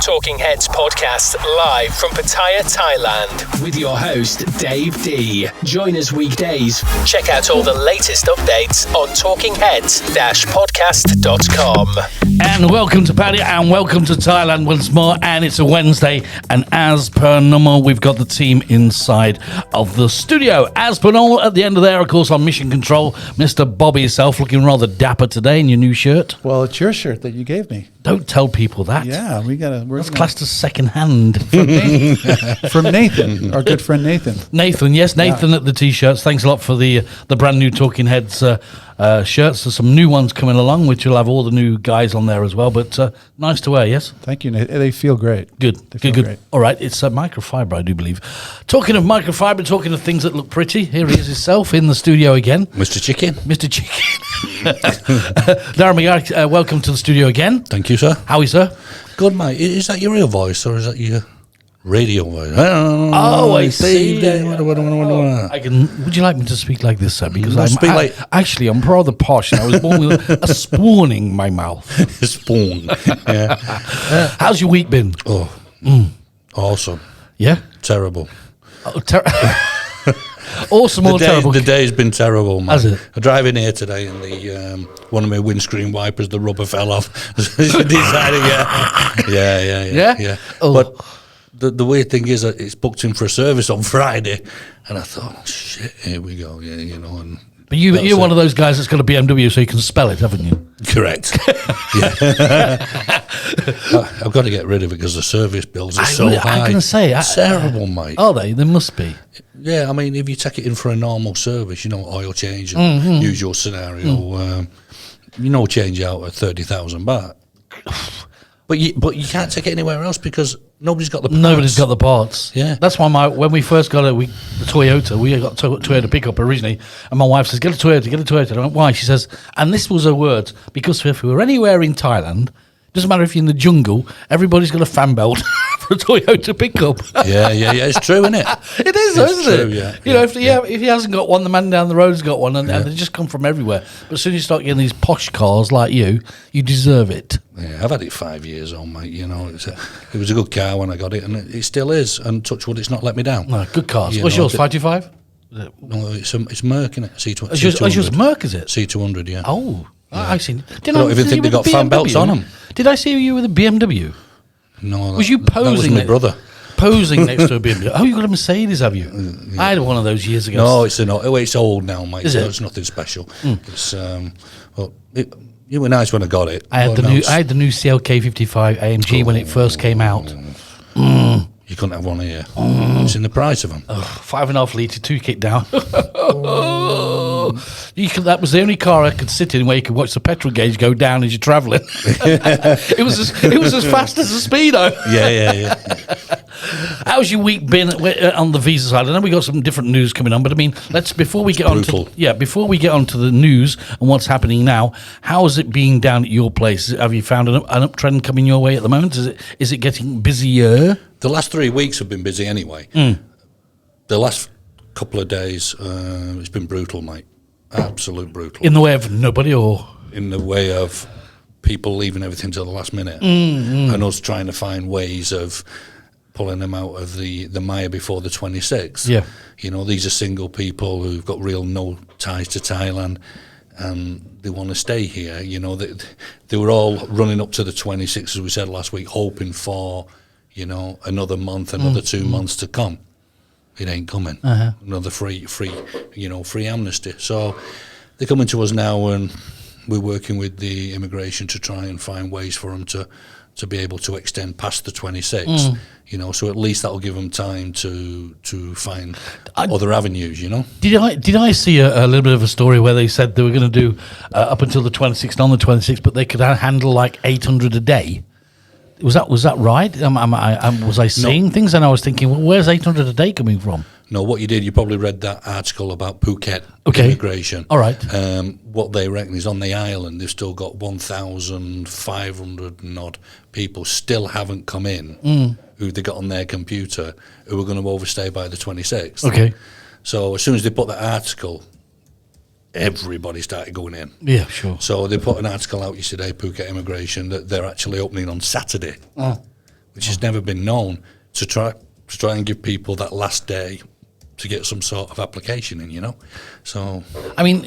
Talking Heads podcast live from Pattaya, Thailand with your host Dave D. Join us weekdays. Check out all the latest updates on talkingheads-podcast.com. And welcome to Pattaya and welcome to Thailand once more, and it's a Wednesday, and as per normal we've got the team inside of the studio. As per normal, at the end of there, of course, on mission control, Mr. Bobby yourself, looking rather dapper today in your new shirt. Well, it's your shirt that you gave me. Don't tell people that. Yeah, That's classed as second hand. From Nathan, our good friend Nathan. Nathan at the t-shirts. Thanks a lot for the brand new Talking Heads shirts. There's some new ones coming along, which will have all the new guys on there as well. But nice to wear, yes? Thank you, Nathan. They feel great. Good. They feel Good. great. All right, it's microfiber, I do believe. Talking of microfiber, talking of things that look pretty, here he is himself in the studio again. Mr. Chicken. Darren Mcgarry, welcome to the studio again. Thank you, sir. How are you, sir? Good, mate. Is that your real voice or is that your radio voice? Oh, I see. Would you like me to speak like this, sir? Because I'm rather posh, and I was born with a spoon in my mouth. A spoon. Yeah. How's your week been? Awesome. Yeah? Terrible. Awesome or terrible? The day's been terrible, man. Has it? I drive in here today and the one of my windscreen wipers, the rubber fell off. Decided, yeah. Oh. But the weird thing is that it's booked in for a service on Friday, and I thought, shit, here we go, and... But you're one of those guys that's got a BMW, so you can spell it, haven't you? Correct. I've got to get rid of it because the service bills are so high. I'm going to say... It's terrible, mate. Are they? They must be. Yeah, I mean, if you take it in for a normal service, oil change and usual scenario, change out at 30,000 baht. But you can't take it anywhere else because nobody's got the parts. Yeah. That's why when we first got the Toyota, we got Toyota pickup originally, and my wife says, get a Toyota. I went, why? She says, and this was her words, because if we were anywhere in Thailand, doesn't matter if you're in the jungle, everybody's got a fan belt for a Toyota pickup. Yeah, it's true, isn't it? It is, isn't it? Yeah. If he hasn't got one, the man down the road's got one, and they just come from everywhere. But as soon as you start getting these posh cars like you deserve it. Yeah, I've had it 5 years old, mate. It was a good car when I got it, and it still is. And touch wood, it's not let me down. No, good cars. What's yours? 525? No, it's Merc, isn't it? C200. It's yours Merc, is it? C200, yeah. Oh, yeah. I see. I don't even think they got fan belts on them. Did I see you with a BMW? No, was you posing? That was my brother. Posing next to a BMW. Oh, you got a Mercedes, have you? Yeah. I had one of those years ago. No, it's old now, mate. Is it? It's nothing special. It's it was nice when I got it. I had the new CLK 55 AMG when it first came out. You couldn't have one here. It's in the price of them. 5.5 litre, 2 kick down. That was the only car I could sit in where you could watch the petrol gauge go down as you're travelling. It was as fast as a speedo. Yeah. How's your week been on the visa side? I know we got some different news coming on, but I mean, before we get on to the news and what's happening now, how is it being down at your place? Have you found an uptrend coming your way at the moment? Is it getting busier? The last 3 weeks have been busy anyway. The last couple of days, it's been brutal, mate. Absolute brutal. In the way of nobody, or in the way of people leaving everything to the last minute, and us trying to find ways of pulling them out of the mire before the 26th. Yeah. These are single people who've got real no ties to Thailand, and they want to stay here. They were all running up to the 26th, as we said last week, hoping for another month, another 2 months to come. It ain't coming. Another free amnesty. So they're coming to us now, and we're working with the immigration to try and find ways for them to be able to extend past the 26th. So at least that'll give them time to find other avenues. Did I see a little bit of a story where they said they were going to do up until the 26th, on the 26th, but they could handle like 800 a day? Was that right? Was I seeing things? And I was thinking, well, where's 800 a day coming from? No, what you did, you probably read that article about Phuket immigration. All right. What they reckon is on the island, they've still got 1,500 and odd people still haven't come in who they got on their computer who are going to overstay by the 26th. Okay. So as soon as they put that article, everybody started going in. Yeah, sure. So they put an article out yesterday, Phuket immigration, that they're actually opening on Saturday. which has never been known, to try and give people that last day to get some sort of application in, So, I mean,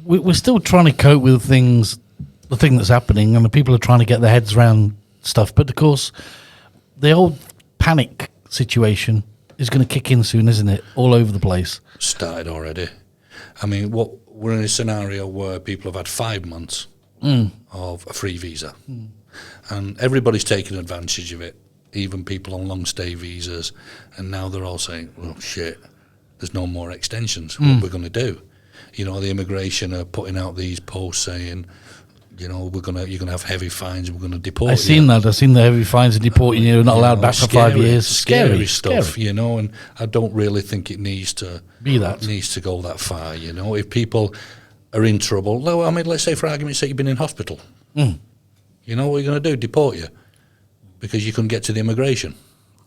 we're still trying to cope with the thing that's happening, and the people are trying to get their heads around stuff. But of course, the old panic situation is going to kick in soon, isn't it? All over the place. Started already. I mean, we're in a scenario where people have had 5 months of a free visa, and everybody's taking advantage of it. Even people on long stay visas, and now they're all saying, "Well, shit, there's no more extensions. What we're going to do?" The immigration are putting out these posts saying, you're gonna have heavy fines. We're gonna deport. I've seen the heavy fines and deporting you. Not allowed back for 5 years. Scary stuff. And I don't really think it needs to be that. It needs to go that far. If people are in trouble, I mean, let's say for argument's sake, you've been in hospital. What are you going to do? Deport you because you couldn't get to the immigration.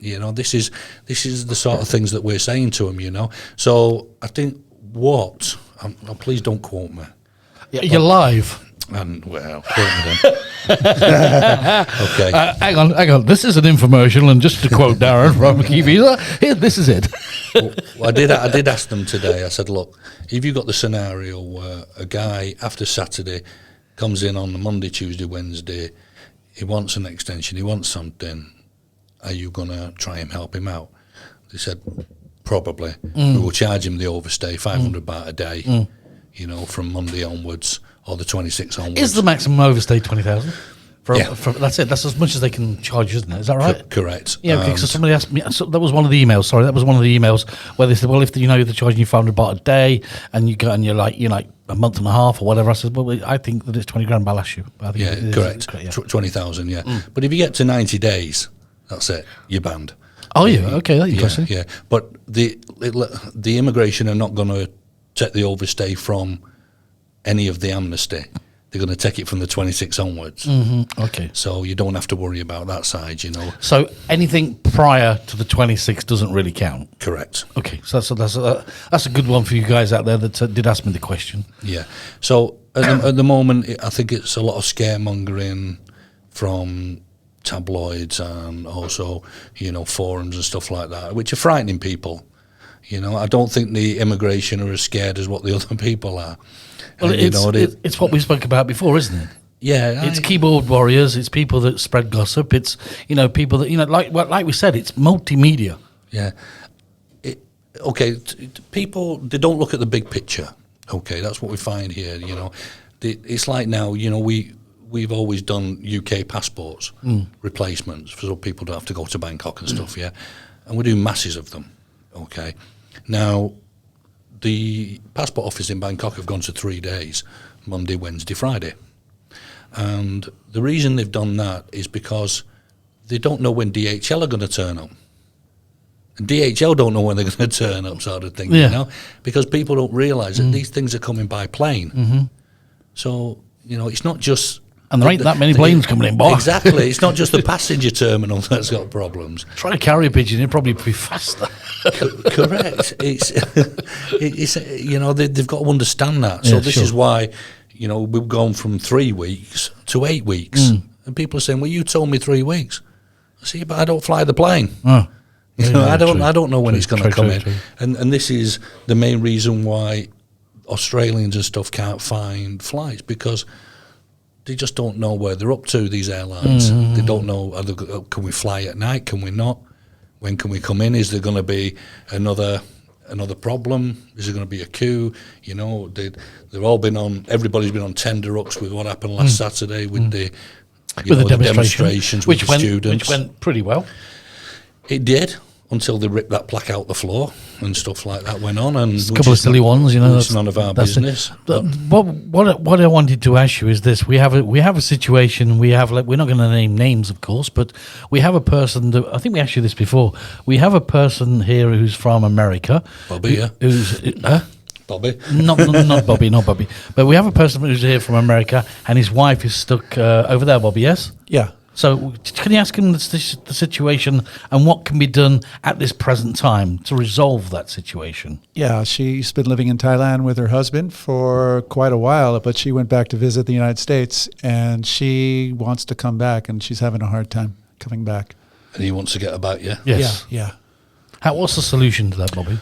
This is the sort of things that we're saying to them. So I think please don't quote me. You're live. And well, okay. Hang on. This is an infomercial, and just to quote Darren from Visa, here, this is it. Well, I did ask them today. I said, look, if you got the scenario where a guy after Saturday comes in on the Monday, Tuesday, Wednesday, he wants an extension, he wants something, are you gonna try and help him out? They said, probably. We will charge him the overstay, 500 baht a day, from Monday onwards. Or the 26 onwards. Is the maximum overstay 20,000? Yeah. That's it. That's as much as they can charge, isn't it? Is that right? Correct. Yeah. Okay. So somebody asked me. So that was one of the emails. Sorry, that was one of the emails where they said, "Well, if they're charging you 500 baht a day, and you're like a month and a half or whatever." I said, "Well, I think that it's 20 grand balas you." I think correct. 20,000. Yeah. But if you get to 90 days, that's it. You're banned. Oh yeah. Okay. That's interesting. Yeah. But the immigration are not going to take the overstay from any of the amnesty. They're going to take it from the 26 onwards. Okay. So you don't have to worry about that side, So anything prior to the 26 doesn't really count? Correct. Okay. So that's a good one for you guys out there that did ask me the question. Yeah. So at the moment, I think it's a lot of scaremongering from tabloids and also, forums and stuff like that, which are frightening people. I don't think the immigration are as scared as what the other people are. Well, it's what we spoke about before, isn't it? Yeah, it's keyboard warriors. It's people that spread gossip. It's people that like we said. It's multimedia. Yeah. People they don't look at the big picture. Okay, that's what we find here. It's like now. We've always done UK passports replacements so people don't have to go to Bangkok and stuff. Yeah, and we do masses of them. Okay, now. The passport office in Bangkok have gone to 3 days, Monday, Wednesday, Friday. And the reason they've done that is because they don't know when DHL are going to turn up. And DHL don't know when they're going to turn up, sort of thing, because people don't realise that these things are coming by plane. So, it's not just... And there ain't that many planes coming in, boy. Exactly. It's not just the passenger terminal that's got problems. Try to carry a pigeon, it'd probably be faster. Correct. It's they've got to understand that. So this is why, we've gone from 3 weeks to 8 weeks. And people are saying, well, you told me 3 weeks. I say, but I don't fly the plane. Oh. I don't know when it's going to come in. And this is the main reason why Australians and stuff can't find flights, because they just don't know where they're up to, these airlines. They don't know, can we fly at night, can we not? When can we come in? Is there going to be another problem? Is there going to be a queue? They've all been on, everybody's been on tenderhooks with what happened last Saturday with the demonstrations with the students. Which went pretty well. It did, until they ripped that plaque out the floor and stuff like that went on. And a couple of silly ones, It's none of our business. What I wanted to ask you is this: we have a situation. We're not going to name names, of course, but we have a person. I think we asked you this before. We have a person here who's from America. Bobby, who's Bobby. Not Bobby. But we have a person who's here from America, and his wife is stuck over there. Bobby, yes. Yeah. So can you ask him the situation and what can be done at this present time to resolve that situation? Yeah, she's been living in Thailand with her husband for quite a while, but she went back to visit the United States, and she wants to come back, and she's having a hard time coming back. and he wants to get about you. Yes. Yeah. What's the solution to that, Bobby?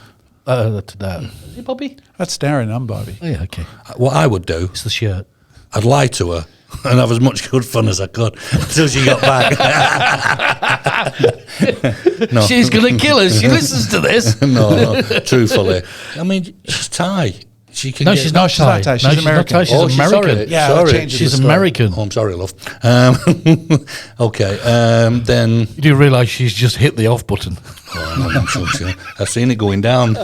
To that. Is it Bobby? That's Darren. I'm Bobby. Oh, yeah, okay. What I would do, It's the shirt. I'd lie to her and have as much good fun as I could until she got back. No. She's going to kill us. She listens to this. No, truthfully. I mean, she's Thai. She can No, get- she's not she's not Thai. Thai. No, She's she's not American. Thai. She's Oh, she's American. sorry. Yeah, that Sorry. changes She's the story. American. Oh, I'm sorry, love. Okay, then... You do realise she's just hit the off button. Oh, I'm sure I've seen it going down.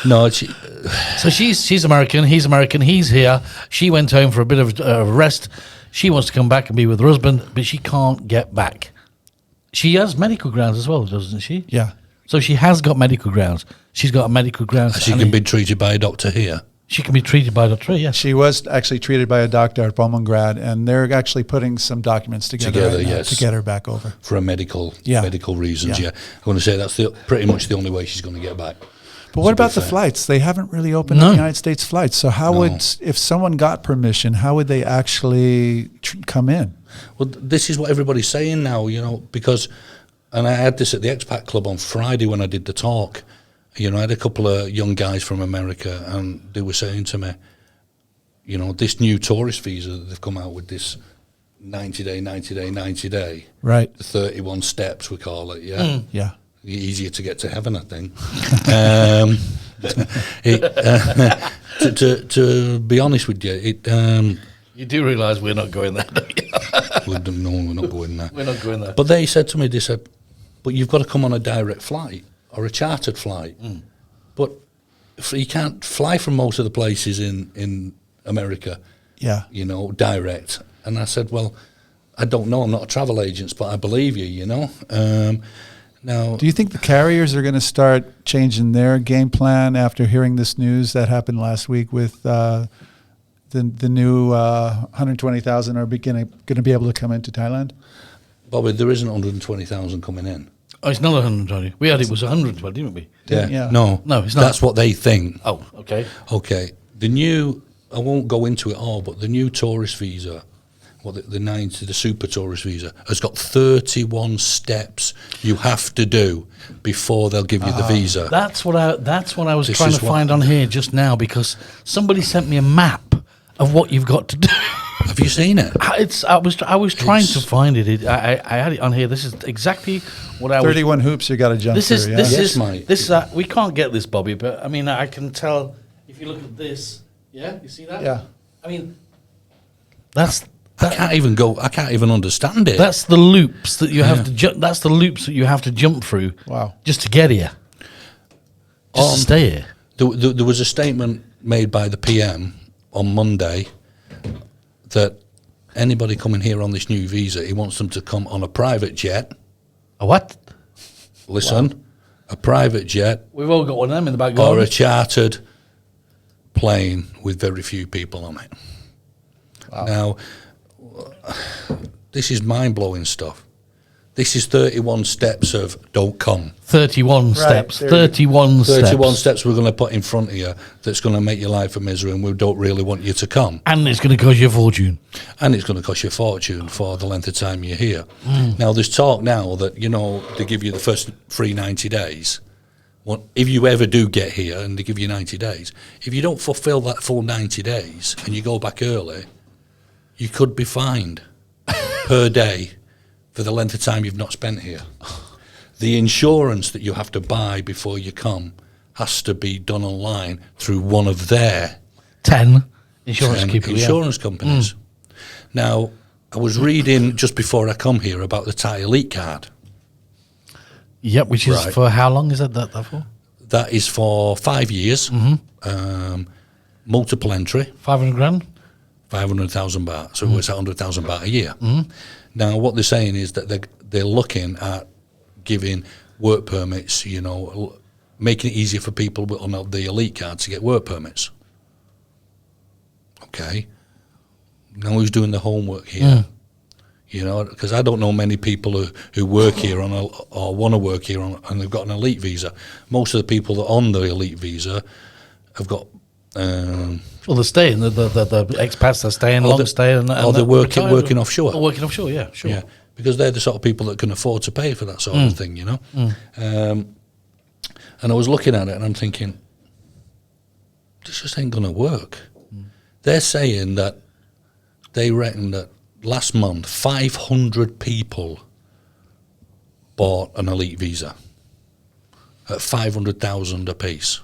No, So she's American. He's American. He's here. She went home for a bit of rest. She wants to come back and be with her husband, but she can't get back. She has medical grounds as well, doesn't she? Yeah. So she has got medical grounds. She's got a medical grounds. she can be treated by a doctor here. She can be treated by a doctor. Yes. She was actually treated by a doctor at Bowmangrad, and they're actually putting some documents together right now yes. to get her back over. For a medical reasons, Yeah. I'm going to say that's pretty much the only way she's going to get back. But what To be about the fair. flights? They haven't really opened No. up United States flights. So how would, if someone got permission, how would they actually come in? Well, this is what everybody's saying now, because, and I had this at the Expat Club on Friday when I did the talk. I had a couple of young guys from America, and they were saying to me, this new tourist visa that they've come out with, this 90-day, Right. the 31 steps we call it, yeah? Yeah. Easier to get to heaven, I think. To be honest with you, You do realise we're not going there, don't you? we're not going there. We're not going there. But they said to me, but you've got to come on a direct flight or a chartered flight. But you can't fly from most of the places in America, Yeah. direct. And I said, well, I don't know. I'm not a travel agent, but I believe you, Now, Do you think the carriers are going to start changing their game plan after hearing this news that happened last week with the new 120,000 are going to be able to come into Thailand? Bobby, there isn't 120,000 coming in. Oh, it's not 120. We had it was 120, didn't we? Yeah. No, No, it's not. That's what they think. Oh, okay. Okay. I won't go into it all, but the new tourist visa, the super tourist visa, has got 31 steps you have to do before they'll give you the visa. That's what I was This trying is to what- find on here just now, because somebody sent me a map of what you've got to do. Have you seen it? I was trying to find it. I had it on here. This is exactly what I was. 31 hoops you got to jump This through. is Yeah? this Yes, is mate. this. We can't get this, Bobby. But I mean, I can tell if you look at this. Yeah, you see that? Yeah. I mean, that's I can't even understand it. that's the loops that you have to jump. That's the loops that you have to jump through. Wow. Just to get here. Just to stay here. There was a statement made by the PM on Monday that anybody coming here on this new visa, he wants them to come on a private jet. A what? Listen, a private jet We've all got one of them in the back or a garden. chartered plane with very few people on it. Now, this is mind-blowing stuff. This is 31 steps of don't come. 31 steps. there you go. 31 steps. 31 steps we're going to put in front of you that's going to make your life a misery, and we don't really want you to come. And it's going to cost you a fortune. And it's going to cost you a fortune for the length of time you're here. Now, there's talk now that, they give you the first free 90 days. Well, if you ever do get here and they give you 90 days, if you don't fulfill that full 90 days and you go back early, you could be fined per day for the length of time you've not spent here. The insurance that you have to buy before you come has to be done online through one of their 10 insurance people. insurance companies. Now, I was reading just before I come here about the Thai Elite card. Yep, which is Right. for how long is that for? That is for 5 years, multiple entry, 500 grand? 500,000 baht. So it's 100,000 baht a year. Now, what they're saying is that they're looking at giving work permits, making it easier for people on the elite card to get work permits. Okay. Now, who's doing the homework here? Because I don't know many people who work here or want to work here and they've got an elite visa. Most of the people that are on the elite visa have got... Well, they're staying. The expats are staying, long stay. And they're working offshore. Oh, working offshore, yeah, sure. Yeah. because they're the sort of people that can afford to pay for that sort of thing, you know. And I was looking at it and I'm thinking, this just ain't going to work. They're saying that they reckon that last month 500 people bought an elite visa at 500,000 a piece,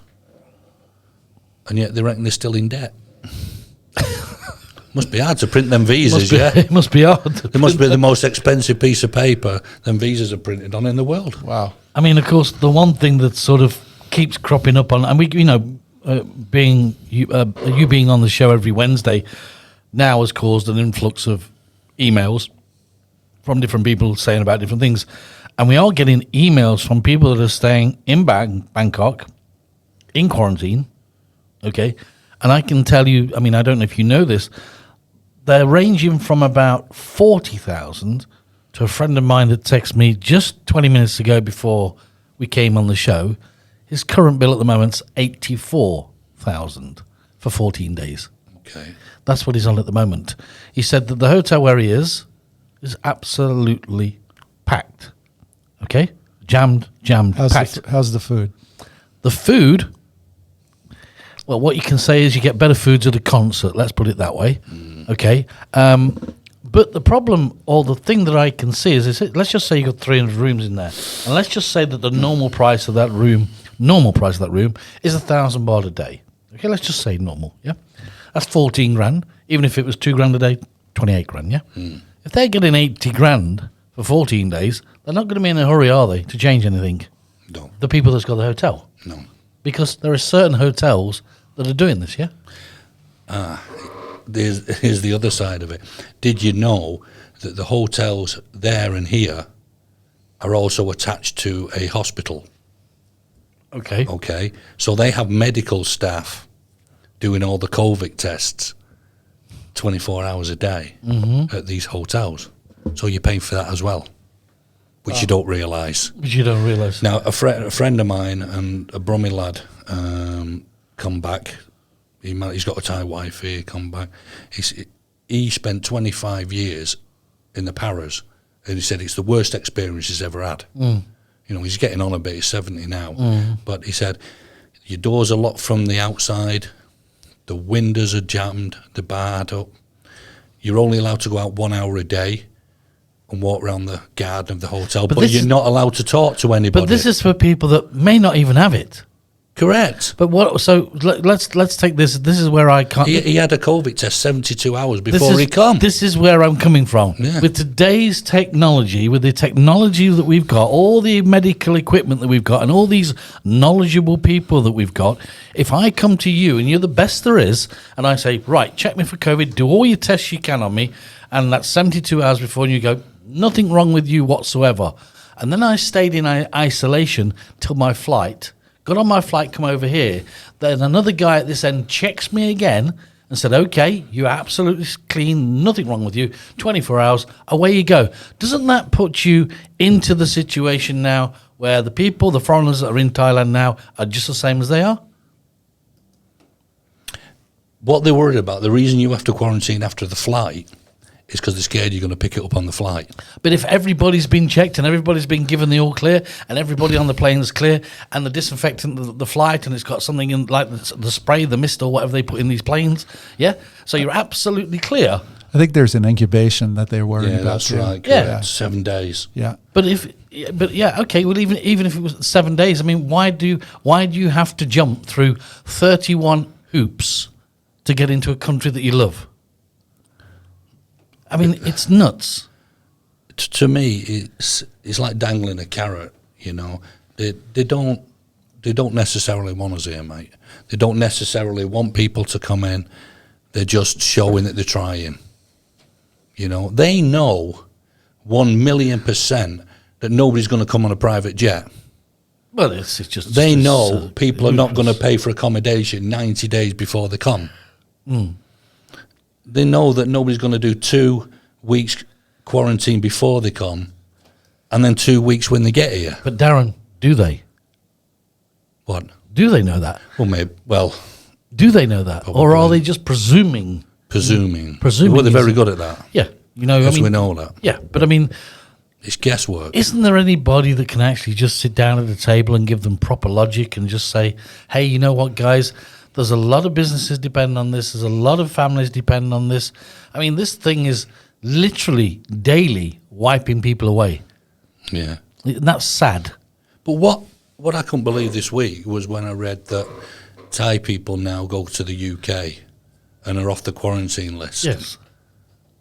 and yet they reckon they're still in debt. Must be hard to print them visas, yeah? It must be hard. It must be the most expensive piece of paper them visas are printed on in the world. Wow. I mean, of course, the one thing that sort of keeps cropping up on, and we, you know, being you being on the show every Wednesday now has caused an influx of emails from different people saying about different things. And we are getting emails from people that are staying in Bangkok, in quarantine, okay? And I can tell you, I mean, I don't know if you know this, they're ranging from about 40,000 to a friend of mine that texted me just 20 minutes ago before we came on the show. His current bill at the moment's 84,000 for 14 days. Okay. That's what he's on at the moment. He said that the hotel where he is absolutely packed. Okay? Jammed, packed. How's the food? The food, well, what you can say is you get better foods at a concert, let's put it that way. Okay? But the problem, or the thing that I can see is, let's just say you've got 300 rooms in there. And let's just say that the normal price of that room is 1,000 baht a day. Okay, let's just say normal, yeah? That's 14 grand. Even if it was 2 grand a day, 28 grand, yeah? If they're getting 80 grand for 14 days, they're not going to be in a hurry, are they, to change anything? No. The people that's got the hotel? No. Because there are certain hotels that are doing this, yeah? Here's the other side of it. Did you know that the hotels there and here are also attached to a hospital? Okay. Okay. So they have medical staff doing all the COVID tests 24 hours a day at these hotels. So you're paying for that as well, which you don't realise. Which you don't realise. Now, a friend of mine and a Brummie lad come back. He's got a Thai wife here, come back. He spent 25 years in the Paras, and he said it's the worst experience he's ever had. You know, he's getting on a bit, he's 70 now. But he said, your doors are locked from the outside, the windows are jammed, they're barred up. You're only allowed to go out 1 hour a day and walk around the garden of the hotel, but you're not allowed to talk to anybody. But this is for people that may not even have it. Correct. But what? So let's take this. This is where I can't. He had a COVID test 72 hours before he come. This is where I'm coming from. Yeah. With today's technology, with the technology that we've got, all the medical equipment that we've got, and all these knowledgeable people that we've got, if I come to you and you're the best there is, and I say, right, check me for COVID, do all your tests you can on me, and that's 72 hours before, and you go, nothing wrong with you whatsoever. And then I stayed in isolation till my flight. Got on my flight, come over here. Then another guy at this end checks me again and said, okay, you're absolutely clean, nothing wrong with you, 24 hours, away you go. Doesn't that put you into the situation now where the people, the foreigners that are in Thailand now are just the same as they are? What they're worried about, the reason you have to quarantine after the flight is because they're scared you're going to pick it up on the flight. But if everybody's been checked and everybody's been given the all clear and everybody on the plane is clear and the disinfectant, the flight, and it's got something in like the spray, the mist or whatever they put in these planes, yeah? So you're absolutely clear. I think there's an incubation that they're worried about. That's right. Yeah. 7 days. Yeah. But okay. Well, even if it was 7 days, I mean, why do you have to jump through 31 hoops to get into a country that you love? I mean, it's nuts. To me, it's like dangling a carrot. You know, they don't necessarily want us here, mate. They don't necessarily want people to come in. They're just showing that they're trying. You know, they know 1,000,000% that nobody's going to come on a private jet. Well, it's just they know people are not going to pay for accommodation 90 days before they come. They know that nobody's going to do 2 weeks quarantine before they come and then 2 weeks when they get here. But Darren, do they? What? Do they know that? Well, maybe. Well, do they know that? Probably. Or are they just presuming? Presuming. Presuming. Well, they're very good at that. Yeah. You know, we know that. Yeah, but I mean, It's guesswork. Isn't there anybody that can actually just sit down at the table and give them proper logic and just say, hey, you know what, guys? There's a lot of businesses depending on this. There's a lot of families depending on this. I mean, this thing is literally daily wiping people away. Yeah. And that's sad. But what I couldn't believe this week was when I read that Thai people now go to the UK and are off the quarantine list. Yes.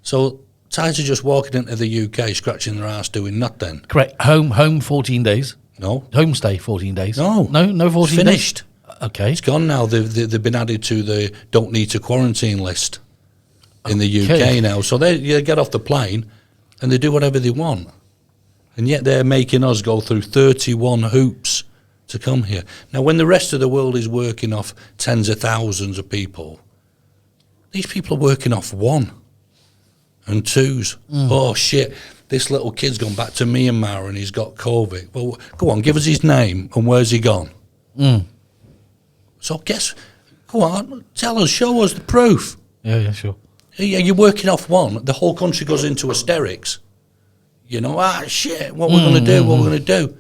So Thais are just walking into the UK, scratching their ass, doing nothing. Correct. Home 14 days. No. Homestay 14 days. No. No 14 it's finished. Days. Okay. It's gone now. They've been added to the don't need to quarantine list in the UK now. So they get off the plane and they do whatever they want. And yet they're making us go through 31 hoops to come here. Now, when the rest of the world is working off tens of thousands of people, these people are working off one and twos. Oh, shit. This little kid's gone back to Myanmar and he's got COVID. Well, go on, give us his name and where's he gone? So go on, tell us, show us the proof. Yeah, sure. Yeah, you're working off one. The whole country goes into hysterics. You know, shit, what we're going to do.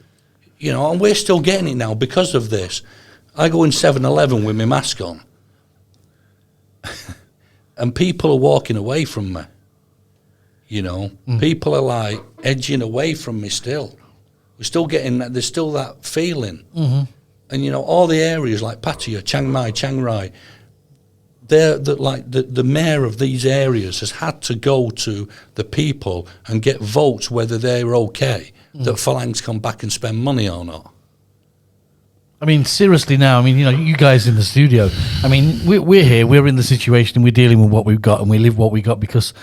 You know, and we're still getting it now because of this. I go in 7-Eleven with my mask on. And people are walking away from me. You know, people are like edging away from me still. We're still getting that, there's still that feeling. And, you know, all the areas like Pattaya, Chiang Mai, Chiang Rai, the mayor of these areas has had to go to the people and get votes whether they're okay, that Phalanx come back and spend money or not. I mean, seriously now, I mean, you know, you guys in the studio, I mean, we're here, we're in the situation, and we're dealing with what we've got, and we live what we got, because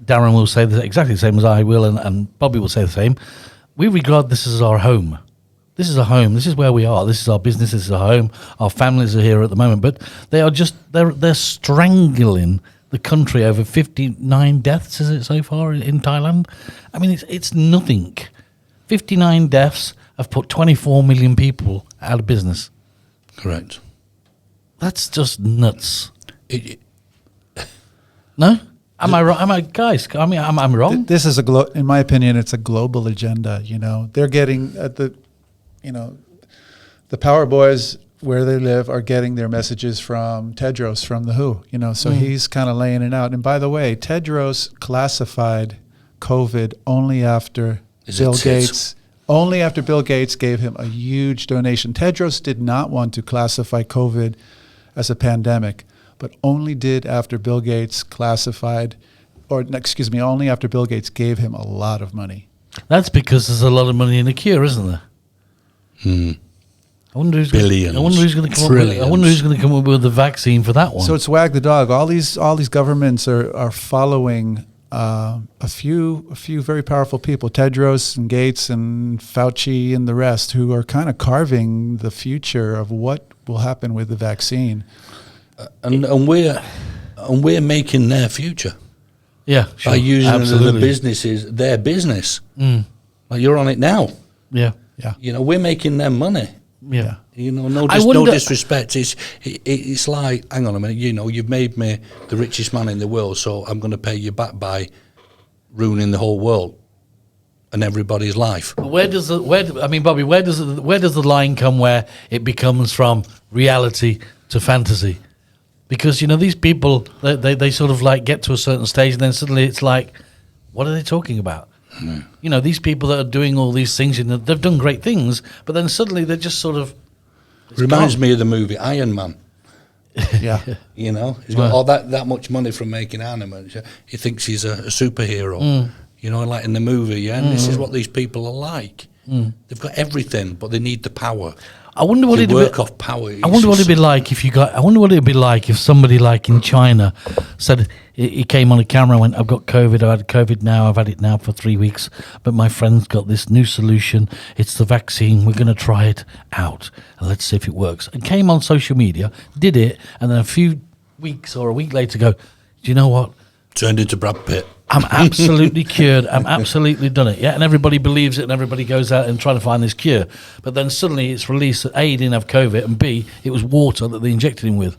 Darren will say exactly the same as I will, and Bobby will say the same. We regard this as our home. This is a home. This is where we are. This is our business. This is our home. Our families are here at the moment, but they are just they're strangling the country over 59 deaths. Is it so far in Thailand? I mean, it's nothing. 59 deaths have put 24 million people out of business. Correct. That's just nuts. No. Am I wrong? Am I, guys? I mean, am I wrong? This is in my opinion, it's a global agenda. You know, they're getting at the. You know, the power boys where they live are getting their messages from Tedros from the WHO, you know, so he's kind of laying it out. And by the way, Tedros classified COVID only after Bill Gates gave him a huge donation. Tedros did not want to classify COVID as a pandemic, but only did after Bill Gates only after Bill Gates gave him a lot of money. That's because there's a lot of money in the cure, isn't there? I wonder who's Billions. I wonder who's going to come Trillions. up. I wonder who's going to come up with the vaccine for that one. So it's wag the dog. All these governments are following a few very powerful people, Tedros and Gates and Fauci and the rest, who are kind of carving the future of what will happen with the vaccine. And we're making their future. Yeah, sure. By using Absolutely. the businesses, their business. Like you're on it now. Yeah. You know, we're making them money. Yeah. You know, no disrespect. It's like, hang on a minute, you know, you've made me the richest man in the world, so I'm going to pay you back by ruining the whole world and everybody's life. Bobby, where does the line come where it becomes from reality to fantasy? Because, you know, these people, they sort of like get to a certain stage and then suddenly it's like, what are they talking about? You know, these people that are doing all these things, you know, they've done great things, but then suddenly they're just sort of... Reminds me of the movie Iron Man. Yeah. You know, he's got all that much money from making animals. He thinks he's a superhero. You know, like in the movie, and this is what these people are like. They've got everything, but they need the power. I wonder what it'd work off power. I wonder what it'd be like if I wonder what it'd be like if somebody like in China said he came on a camera and went, "I've got COVID. I've had COVID now. I've had it now for 3 weeks, but my friend's got this new solution. It's the vaccine. We're going to try it out and let's see if it works." And came on social media, did it, and then a few weeks or a week later, go, "Do you know what? Turned into Brad Pitt. I'm absolutely cured. I'm absolutely done it." Yeah, and everybody believes it, and everybody goes out and trying to find this cure. But then suddenly it's released that A, he didn't have COVID, and B, it was water that they injected him with.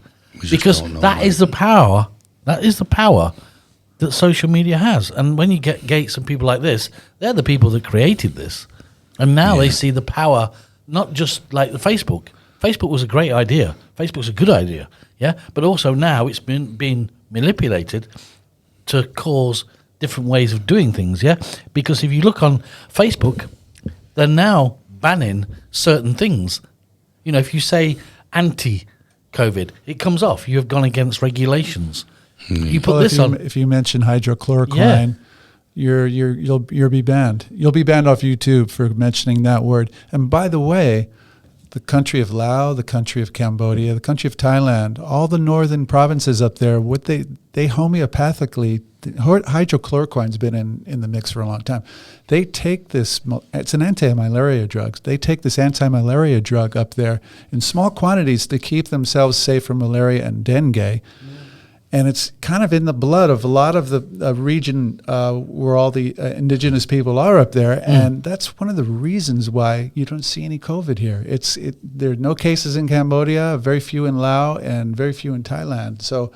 Because that is the power. That is the power that social media has. And when you get Gates and people like this, they're the people that created this. And now they see the power, not just like the Facebook. Facebook was a great idea. Facebook's a good idea, yeah? But also now it's been manipulated to cause different ways of doing things, yeah? Because if you look on Facebook, they're now banning certain things. You know, if you say anti-COVID, it comes off. You have gone against regulations. You put this on. If you mention hydrochloroquine, you'll be banned. You'll be banned off YouTube for mentioning that word. And by the way, the country of Laos, the country of Cambodia, the country of Thailand, all the northern provinces up there, what they homeopathically, hydrochloroquine's been in the mix for a long time. They take this, it's an anti-malaria drug. They take this anti-malaria drug up there in small quantities to keep themselves safe from malaria and dengue. And it's kind of in the blood of a lot of the region where all the indigenous people are up there. And that's one of the reasons why you don't see any COVID here. There are no cases in Cambodia, very few in Laos, and very few in Thailand. So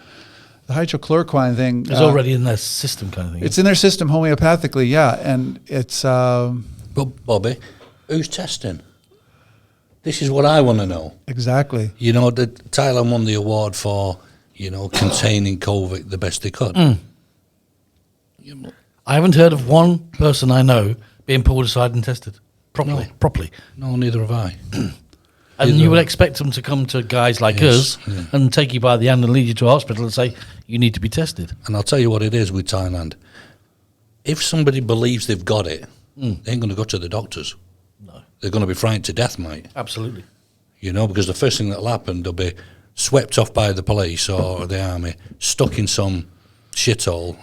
the hydrochloroquine thing... It's already in their system kind of thing. It's in their system homeopathically, yeah. And it's... But Bobby, who's testing? This is what I want to know. Exactly. You know, Thailand won the award for... containing COVID the best they could. I haven't heard of one person I know being pulled aside and tested properly. No, neither have I. And you would expect them to come to guys like us and take you by the hand and lead you to a hospital and say, you need to be tested. And I'll tell you what it is with Thailand. If somebody believes they've got it, they ain't going to go to the doctors. No. They're going to be frightened to death, mate. Absolutely. Because the first thing that'll happen, they'll be swept off by the police or the army, stuck in some shithole,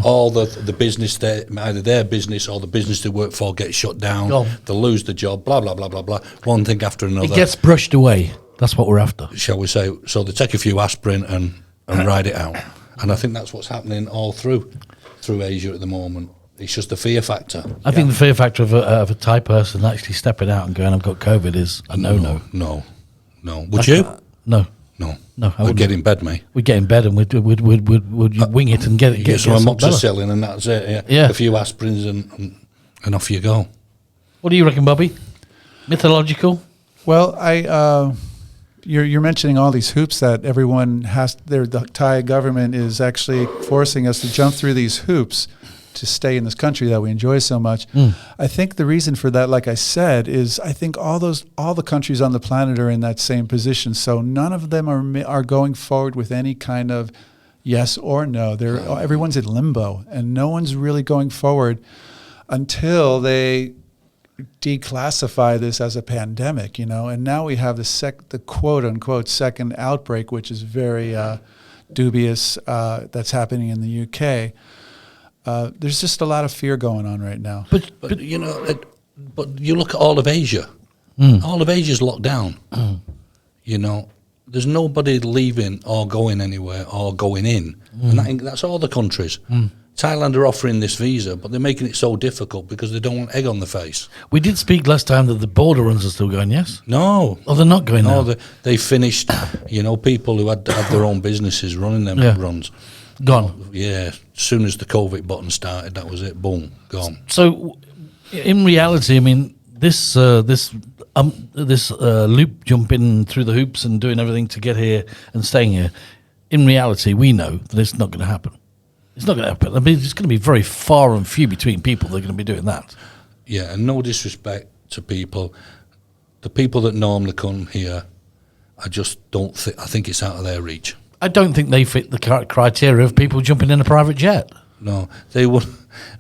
all the business, either their business or the business they work for gets shut down, they'll lose the job, blah, blah, blah, blah, blah, one thing after another. It gets brushed away. That's what we're after. Shall we say, so they take a few aspirin and ride it out. And I think that's what's happening all through Asia at the moment. It's just the fear factor. I think the fear factor of a Thai person actually stepping out and going, I've got COVID is a no. No. Would you? No. We'd get in bed, mate. We'd get in bed and we'd wing it and get some amoxicillin and that's it. Yeah. A few aspirins and off you go. What do you reckon, Bobby? Mythological? Well, you're mentioning all these hoops that everyone has. The Thai government is actually forcing us to jump through these hoops to stay in this country that we enjoy so much. I think the reason for that, like I said, is I think all the countries on the planet are in that same position. So none of them are going forward with any kind of yes or no. Everyone's in limbo, and no one's really going forward until they declassify this as a pandemic, And now we have the quote unquote second outbreak, which is very dubious. That's happening in the UK. There's just a lot of fear going on right now. But you look at all of Asia. All of Asia's locked down. There's nobody leaving or going anywhere or going in. And that's all the countries. Thailand are offering this visa, but they're making it so difficult because they don't want egg on the face. We did speak last time that the border runs are still going, yes? No. Oh, they're not going now? No, they finished, people who had their own businesses running them runs. Gone. Yeah, as soon as the COVID button started, that was it. Boom, gone. So, in reality, I mean, this loop jumping through the hoops and doing everything to get here and staying here. In reality, we know that it's not going to happen. It's not going to happen. I mean, it's going to be very far and few between people that are going to be doing that. Yeah, and no disrespect to people. The people that normally come here, I just don't think. I think it's out of their reach. I don't think they fit the criteria of people jumping in a private jet. No, they would.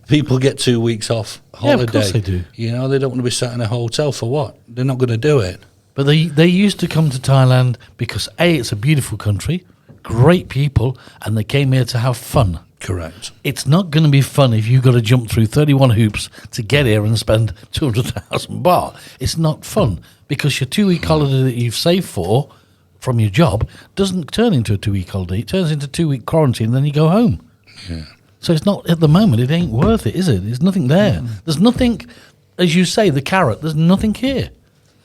People get 2 weeks off holiday. Yeah, of course they do. They don't want to be sat in a hotel for what? They're not going to do it. But they used to come to Thailand because it's a beautiful country, great people, and they came here to have fun. Correct. It's not going to be fun if you've got to jump through 31 hoops to get here and spend 200,000 baht. It's not fun because your 2 week holiday that you've saved for from your job doesn't turn into a 2 week holiday. It turns into 2 week quarantine, and then you go home. Yeah. So it's not, at the moment, it ain't worth it, is it? There's nothing there. There's nothing, as you say, the carrot, there's nothing here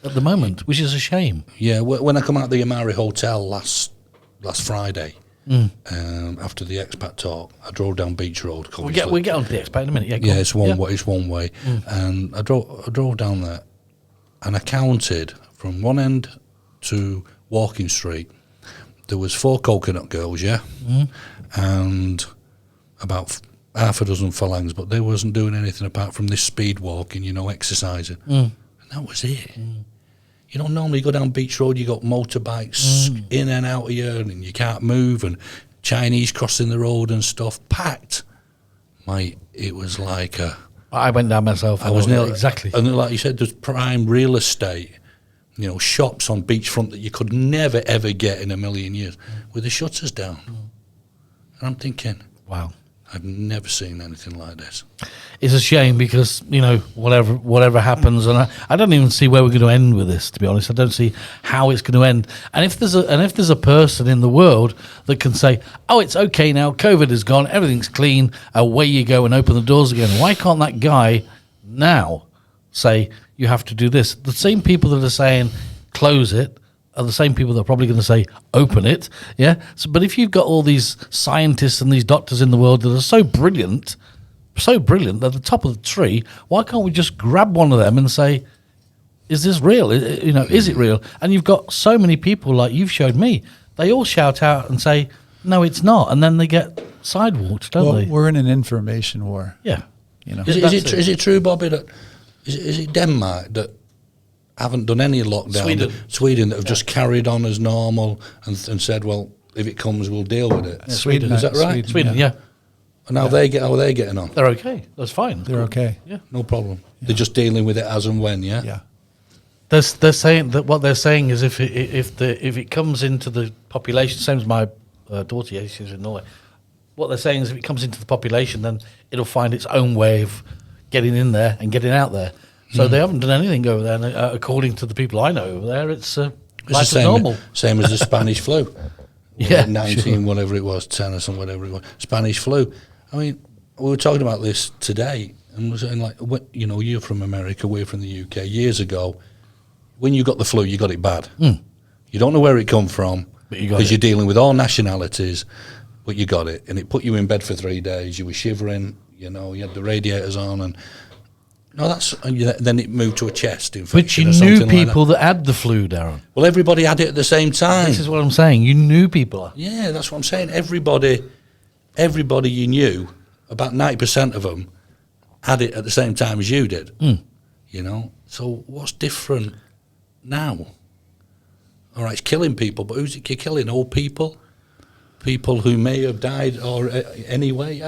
at the moment, which is a shame. Yeah, when I come out of the Amari Hotel last Friday, after the expat talk. I drove down Beach Road. We get on to the expat in a minute. Yeah, yeah, it's one way. It's one way, and I drove down there, and I counted from one end to Walking Street. There was 4 coconut girls, and about half a dozen phalangs, but they wasn't doing anything apart from this speed walking, exercising, and that was it. Normally you go down Beach Road, you got motorbikes in and out of here, and you can't move, and Chinese crossing the road and stuff, packed. Mate, it was like I went down myself. I was nearly exactly. And like you said, there's prime real estate, shops on beachfront that you could never ever get in a million years, with the shutters down. And I'm thinking, wow, I've never seen anything like this. It's a shame because whatever happens, and I don't even see where we're going to end with this. To be honest, I don't see how it's going to end. And if there's a person in the world that can say, "Oh, it's okay now. COVID is gone. Everything's clean. Away you go and open the doors again." Why can't that guy now say you have to do this? The same people that are saying close it are the same people that are probably going to say open it. Yeah. So, but if you've got all these scientists and these doctors in the world that are so brilliant at the top of the tree, why can't we just grab one of them and say, is this real? Is it real? And you've got so many people like you've showed me. They all shout out and say, no, it's not. And then they get sidewalked, don't they? We're in an information war. Yeah. Is it true, Bobby, that is it Denmark that haven't done any lockdown? Sweden that have just carried on as normal and said, well, if it comes, we'll deal with it. Yeah, Sweden. Is that right? Sweden, yeah. And how are they getting on? They're okay. That's fine. They're okay. Yeah. No problem. Yeah. They're just dealing with it as and when, yeah? Yeah. They're saying that what they're saying is if it comes into the population, same as my daughter, yeah, she's in Norway. What they're saying is if it comes into the population, then it'll find its own way of getting in there and getting out there. So they haven't done anything over there. And, according to the people I know over there, it's life the same, normal. Same as the Spanish flu. Yeah, 19, sure. Whatever it was, 10 or something, whatever it was. Spanish flu. I mean, we were talking about this today, and we're saying, like, you're from America, we're from the UK. Years ago, when you got the flu, you got it bad. You don't know where it come from, because you're dealing with all nationalities, but you got it. And it put you in bed for 3 days. You were shivering, you had the radiators on, and then it moved to a chest infection. But you knew people that had the flu, Darren. Well, everybody had it at the same time. This is what I'm saying. You knew people. Yeah, that's what I'm saying. Everybody you knew, about 90% of them had it at the same time as you did. So what's different now? All right, it's killing people, but who's it killing? Old people? People who may have died or anyway?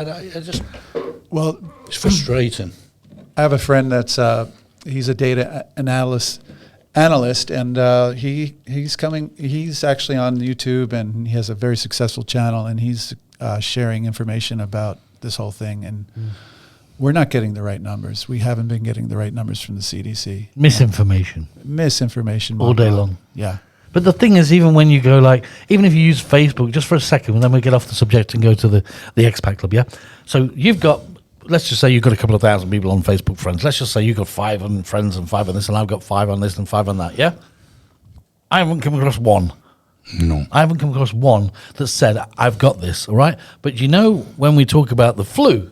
It's frustrating. I have a friend that's he's a data analyst, and he's actually on YouTube, and he has a very successful channel, and he's sharing information about this whole thing, and we're not getting the right numbers. We haven't been getting the right numbers from the CDC. Misinformation all day long. Yeah. But the thing is, even when you go even if you use Facebook just for a second, and then we get off the subject and go to the Expat Club, yeah? So you've got, let's just say you've got a couple of thousand people on Facebook friends. Let's just say you've got 5 on friends and 5 on this, and I've got 5 on this and 5 on that, yeah? I haven't come across one. No. I haven't come across one that said, I've got this, all right? But when we talk about the flu,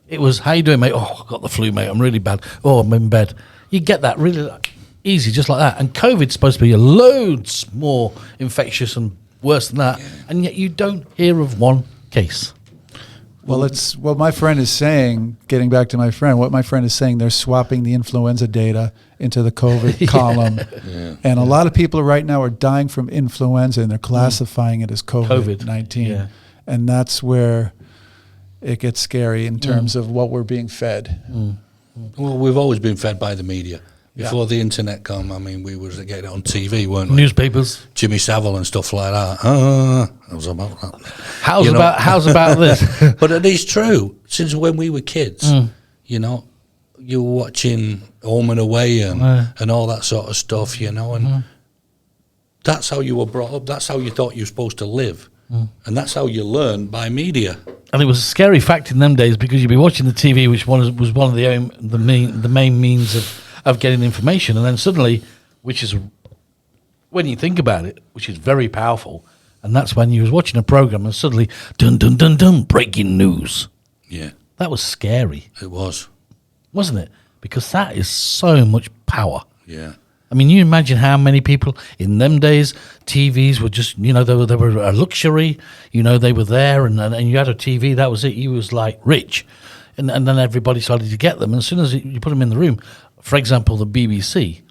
it was, how you doing, mate? Oh, I've got the flu, mate. I'm really bad. Oh, I'm in bed. You get that really easy, just like that. And COVID's supposed to be loads more infectious and worse than that, and yet you don't hear of one case. Well, it's what my friend is saying, getting back to my friend, what my friend is saying, they're swapping the influenza data into the COVID column. Yeah. And a lot of people right now are dying from influenza, and they're classifying it as COVID-19. Yeah. And that's where it gets scary in terms of what we're being fed. Well, we've always been fed by the media. Before the internet come, I mean, we were getting it on TV, weren't we? Newspapers. Jimmy Savile and stuff like that. It was about that. How's about this? But it is true. Since when we were kids, you were watching Home and Away and all that sort of stuff, and that's how you were brought up. That's how you thought you were supposed to live. And that's how you learn by media. And it was a scary fact in them days, because you'd be watching the TV, which was one of the main means of getting information, and then suddenly, which is, when you think about it, which is very powerful, And that's when you was watching a program and suddenly, dun, dun, dun, dun, breaking news. Yeah. That was scary. It was. Wasn't it? Because that is so much power. Yeah. I mean, you imagine how many people in them days, TVs were just, they were a luxury, they were there and you had a TV, that was it. You was like rich. And then everybody started to get them. And as soon as you put them in the room, for example, the BBC,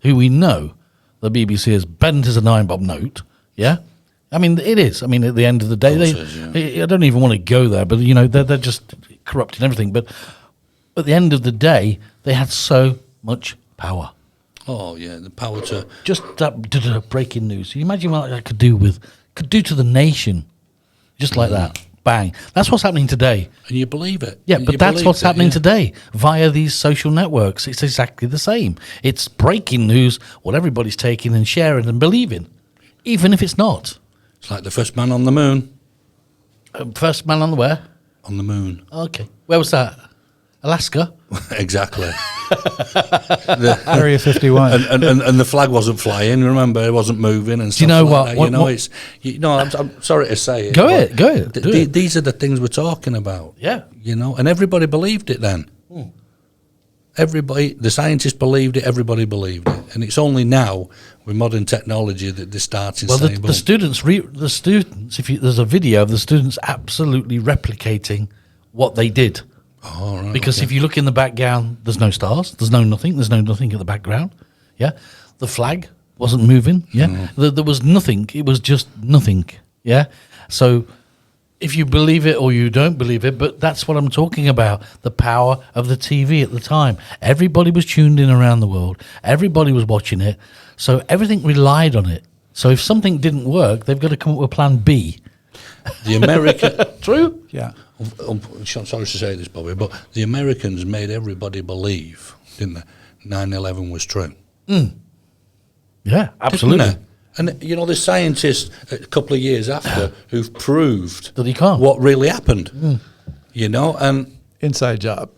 who we know the BBC is bent as a 9-bob note, yeah? I mean, it is. I mean, at the end of the day, I don't even want to go there, but, they're just corrupting everything. But at the end of the day, they had so much power. Oh, yeah, the power to... Just that breaking news. Can you imagine what that could do to the nation? Just like that. Bang. That's what's happening today. And you believe it. Yeah, but that's what's happening today via these social networks. It's exactly the same. It's breaking news, what everybody's taking and sharing and believing, even if it's not. It's like the first man on the moon. First man on the where? On the moon. Okay. Where was that? Alaska? Exactly. Area 51. And the flag wasn't flying, remember? It wasn't moving and stuff. Do you know like what? That. I'm sorry to say it. Go ahead. These are the things we're talking about. Yeah. And everybody believed it then. Everybody, the scientists believed it, everybody believed it. And it's only now, with modern technology, that they're starting saying... Well, the students, there's a video of the students absolutely replicating what they did. Oh, right, because if you look in the background, there's no stars, there's no nothing in the background. Yeah, the flag wasn't moving. Yeah, there was nothing. It was just nothing. Yeah, so if you believe it or you don't believe it, but that's what I'm talking about. The power of the TV at the time. Everybody was tuned in around the world. Everybody was watching it. So everything relied on it. So if something didn't work, they've got to come up with plan B. The American... True? Yeah. I'm sorry to say this, Bobby, but the Americans made everybody believe, didn't they? 9/11 was true. Yeah, absolutely. Didn't they? And, the scientists a couple of years after who've proved that he can't. What really happened, and... Inside job.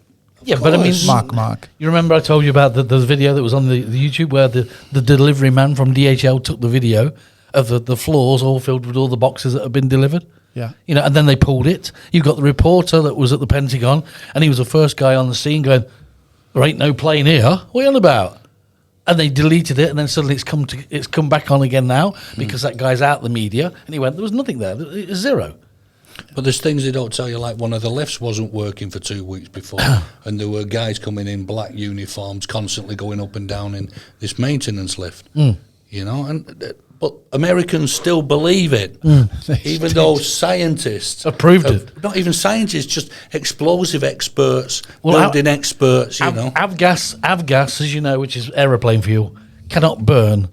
Yeah, but I mean... Mock. You remember I told you about the video that was on the YouTube where the delivery man from DHL took the video of the floors all filled with all the boxes that had been delivered? Yeah. And then they pulled it. You've got the reporter that was at the Pentagon, and he was the first guy on the scene going, there ain't no plane here. What are you on about? And they deleted it, and then suddenly it's come back on again now because that guy's out the media, and he went, there was nothing there. It was zero. But there's things they don't tell you, like one of the lifts wasn't working for 2 weeks before, and there were guys coming in black uniforms constantly going up and down in this maintenance lift, But Americans still believe it, even though scientists have proved it. Not even scientists, just explosive experts, building experts. Avgas, as you know, which is aeroplane fuel, cannot burn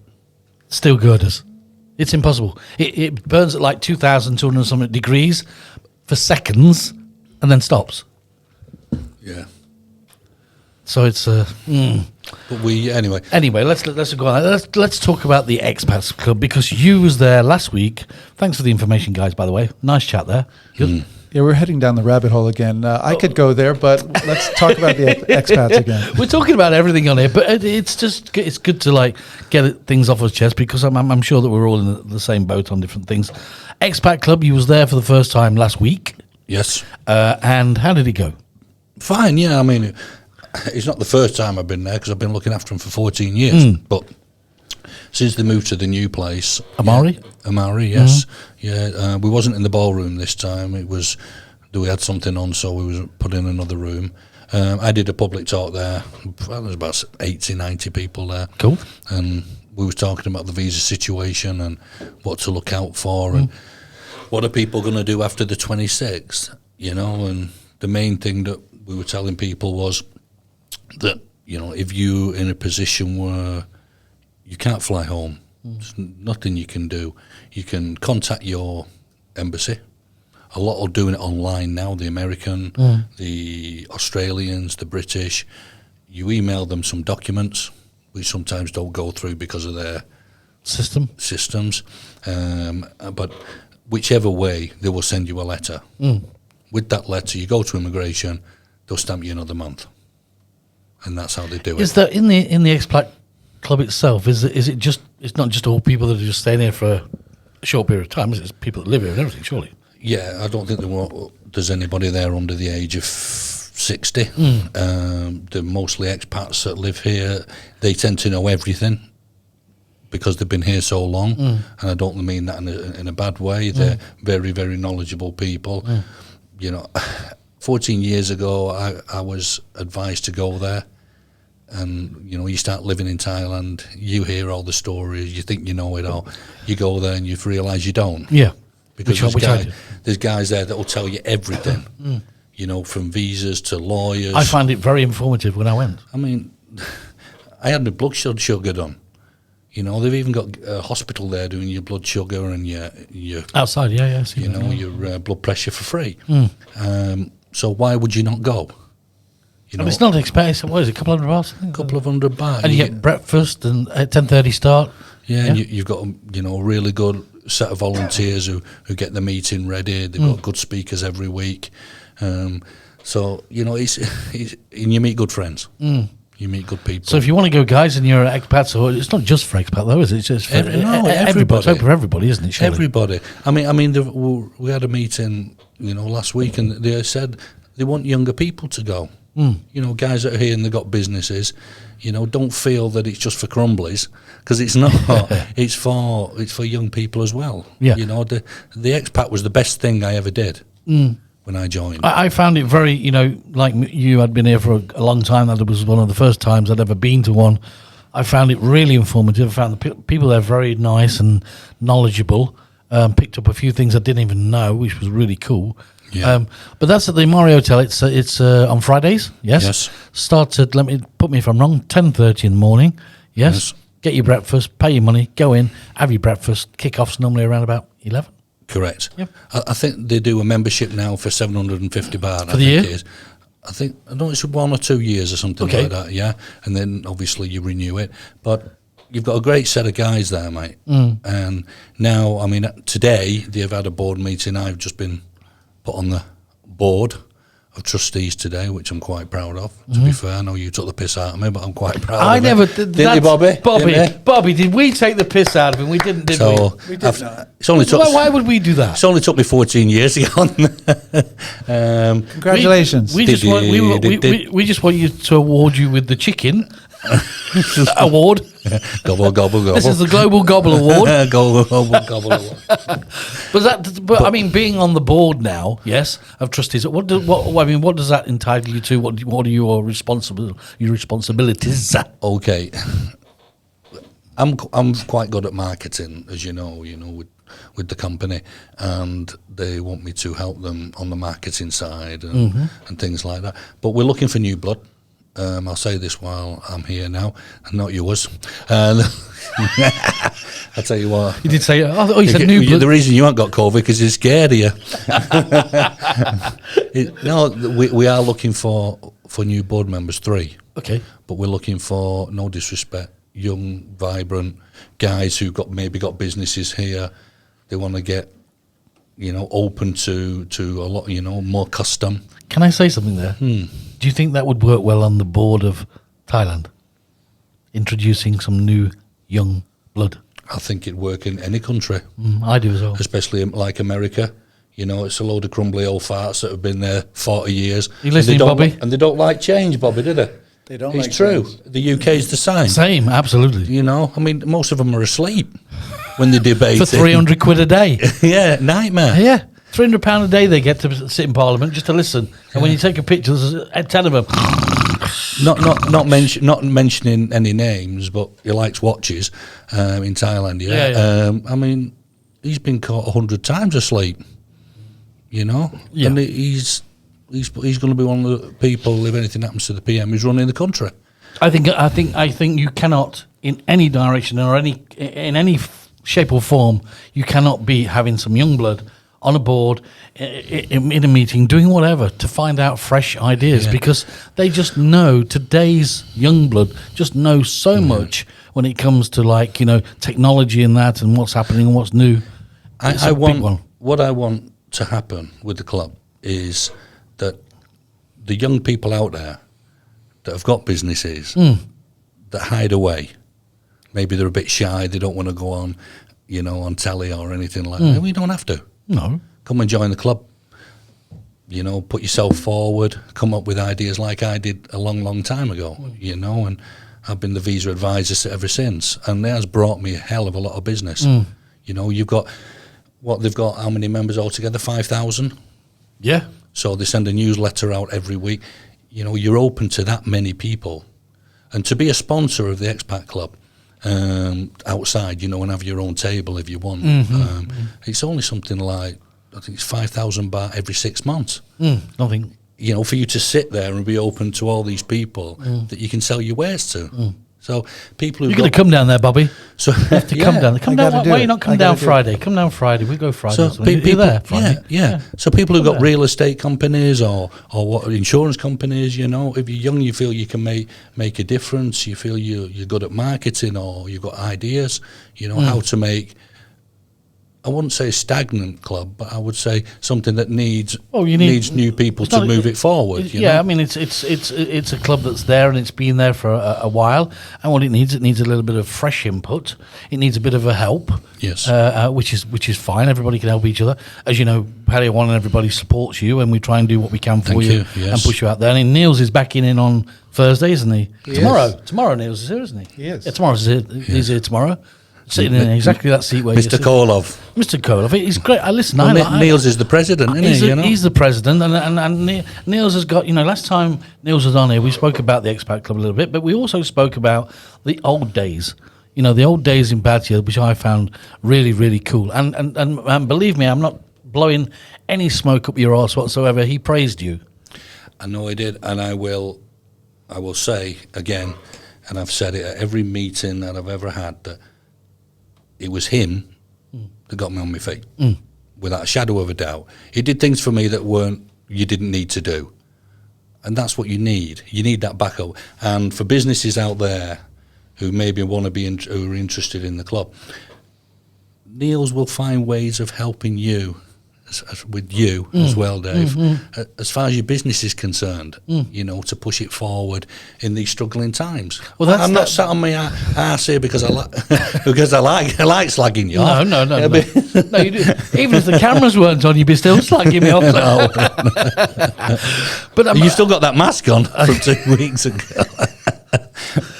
steel girders. It's impossible. It burns at like 2,200 something degrees for seconds, and then stops. Yeah. So it's But anyway. Anyway, let's go on. Let's talk about the Expats Club because you was there last week. Thanks for the information, guys. By the way, nice chat there. Yeah, we're heading down the rabbit hole again. I could go there, but let's talk about the expats again. We're talking about everything on here, but it's good to get things off our chest because I'm sure that we're all in the same boat on different things. Expat Club, you was there for the first time last week. Yes. And how did it go? Fine. Yeah, I mean. It's not the first time I've been there because I've been looking after them for 14 years. But since they moved to the new place... Amari? Yeah, Amari, yes. Yeah, we wasn't in the ballroom this time. We had something on, so we was put in another room. I did a public talk there. Well, there's about 80, 90 people there. Cool. And we were talking about the visa situation and what to look out for and what are people going to do after the 26th, And the main thing that we were telling people was... that if you're in a position where you can't fly home, there's nothing you can do. You can contact your embassy. A lot are doing it online now, the American, the Australians, the British. You email them some documents, which sometimes don't go through because of their systems. But whichever way, they will send you a letter. With that letter, you go to immigration, they'll stamp you another month. And that's how they do it. Is that in the Expat Club itself? Is it just? It's not just all people that are just staying here for short period of time. It's people that live here and everything, surely. Yeah, I don't think there's anybody there under the age of 60. They're mostly expats that live here. They tend to know everything because they've been here so long, and I don't mean that in a bad way. They're very, very knowledgeable people. 14 years ago, I was advised to go there. And, you start living in Thailand, you hear all the stories, you think you know it all. You go there and you realise you don't. Yeah. Because there's guys there that will tell you everything, from visas to lawyers. I find it very informative when I went. I mean, I had my blood sugar done. They've even got a hospital there doing your blood sugar and your outside, yeah. Your blood pressure for free. So why would you not go? It's not expensive. What is it? A couple $100 baht? A couple of $100 and you get breakfast and at 10:30 start. Yeah, and you've got a really good set of volunteers who get the meeting ready. They've got good speakers every week. So it's and you meet good friends. You meet good people. So if you want to go, guys, and you're expats, or it's not just for expat though, is it? It's just for everybody. It's open for everybody, isn't it? Surely? Everybody. I mean, we had a meeting, last week, and they said they want younger people to go. Guys that are here and they've got businesses, don't feel that it's just for crumblies, because it's not. it's for young people as well. Yeah. The expat was the best thing I ever did when I joined. I found it very, like you had been here for a long time. That was one of the first times I'd ever been to one. I found it really informative. I found the people there very nice and knowledgeable. Picked up a few things I didn't even know, which was really cool. Yeah. But that's at the Mari Hotel. It's on Fridays. Yes. Starts at, put me if I'm wrong, 10:30 in the morning. Yes. Get your breakfast, pay your money, go in, have your breakfast. Kick-off's normally around about 11. Correct. Yep. I think they do a membership now for 750 baht. For the year? It is. I think it's 1 or 2 years or something like that. Yeah, and then obviously you renew it, but. You've got a great set of guys there, mate. And now, today they've had a board meeting. I've just been put on the board of trustees today, which I'm quite proud of. To be fair, I know you took the piss out of me, but I'm quite proud of it. Never did. Didn't you, Bobby? Bobby, did we take the piss out of him? We didn't, did we? We did not. It's only took, why would we do that? It's only took me 14 years to get on. Congratulations. We just want you to award you with the chicken award. Gobble, gobble, gobble. This is the Global Gobble Award. Gobble, gobble, gobble award. But being on the board now, yes, of trustees. What does that entitle you to? What are your responsibilities? Okay, I'm quite good at marketing, as you know, with the company, and they want me to help them on the marketing side and things like that. But we're looking for new blood. I'll say this while I'm here now, and not yours. I'll tell you what. You did say, you said new blood. The reason you haven't got COVID because it's scared of you. We are looking for new board members, 3. Okay. But we're looking for, no disrespect, young, vibrant guys who maybe got businesses here. They want to get, open to a lot, more custom. Can I say something there? Do you think that would work well on the board of Thailand? Introducing some new young blood? I think it'd work in any country. I do as well. Especially like America. It's a load of crumbly old farts that have been there 40 years. You listening, Bobby? And they don't like change, Bobby, do they? They don't It's like true. change. The UK is the same. Same, absolutely. Most of them are asleep when they debate. For 300 quid a day. Yeah, nightmare. Yeah. £300 a day they get to sit in Parliament just to listen. And when you take a picture, there's 10 of them. Not mentioning any names, but he likes watches in Thailand. Yeah. He's been caught 100 times asleep. Yeah. And he's going to be one of the people. If anything happens to the PM, who's running the country. I think you cannot, in any direction or in any shape or form, you cannot be having some young blood on a board, in a meeting, doing whatever to find out fresh ideas, because they just know, today's young blood just know so much when it comes to technology and that and what's happening and what's new. What I want to happen with the club is that the young people out there that have got businesses that hide away, maybe they're a bit shy, they don't want to go on, on telly or anything like that. We don't have to. No. Come and join the club. Put yourself forward, come up with ideas like I did a long, long time ago, and I've been the visa advisor ever since. And that has brought me a hell of a lot of business. You've got, they've got how many members altogether? 5,000? Yeah. So they send a newsletter out every week. You're open to that many people. And to be a sponsor of the Expat Club outside, and have your own table if you want, it's only something like, I think it's 5,000 baht every 6 months. Nothing. For you to sit there and be open to all these people that you can sell your wares to. So people who you're going to come down there, Bobby. So you have to come down. Come down. Why you not come down Friday? Come down Friday. We go Friday. So people there. Friday. Yeah. So people who've got real estate companies or what insurance companies, if you're young, you feel you can make a difference. You feel you're good at marketing or you've got ideas. How to make. I wouldn't say a stagnant club, but I would say something that needs new people to move it forward. I mean, it's a club that's there and it's been there for a while. And what it needs a little bit of fresh input. It needs a bit of a help. Yes, which is fine. Everybody can help each other. As you know, Pattaya One and everybody supports you, and we try and do what we can for you and push you out there. And Niels is back in on Thursday, isn't he? Tomorrow Niels is here, isn't he? Yes. Yeah, tomorrow's here. He's here tomorrow. Sitting in exactly that seat where Mr. Kolov. Mr. Kolov, he's great. Niels is the president, isn't he? He's the president, and Niels has got. Last time Niels was on here, we spoke about the Expat Club a little bit, but we also spoke about the old days. The old days in Pattaya, which I found really, really cool. And believe me, I'm not blowing any smoke up your arse whatsoever. He praised you. I know he did, and I will say again, and I've said it at every meeting that I've ever had, that it was him that got me on my feet, without a shadow of a doubt. He did things for me that you didn't need to do, and that's what you need. You need that backup. And for businesses out there who maybe want to be who are interested in the club, Niels will find ways of helping you, with you as well, Dave, as far as your business is concerned, to push it forward in these struggling times. Well, I'm not sat on my arse here because I like slagging you off. No, you do. Even if the cameras weren't on, you'd be still slagging me off. But you still got that mask on from 2 weeks ago.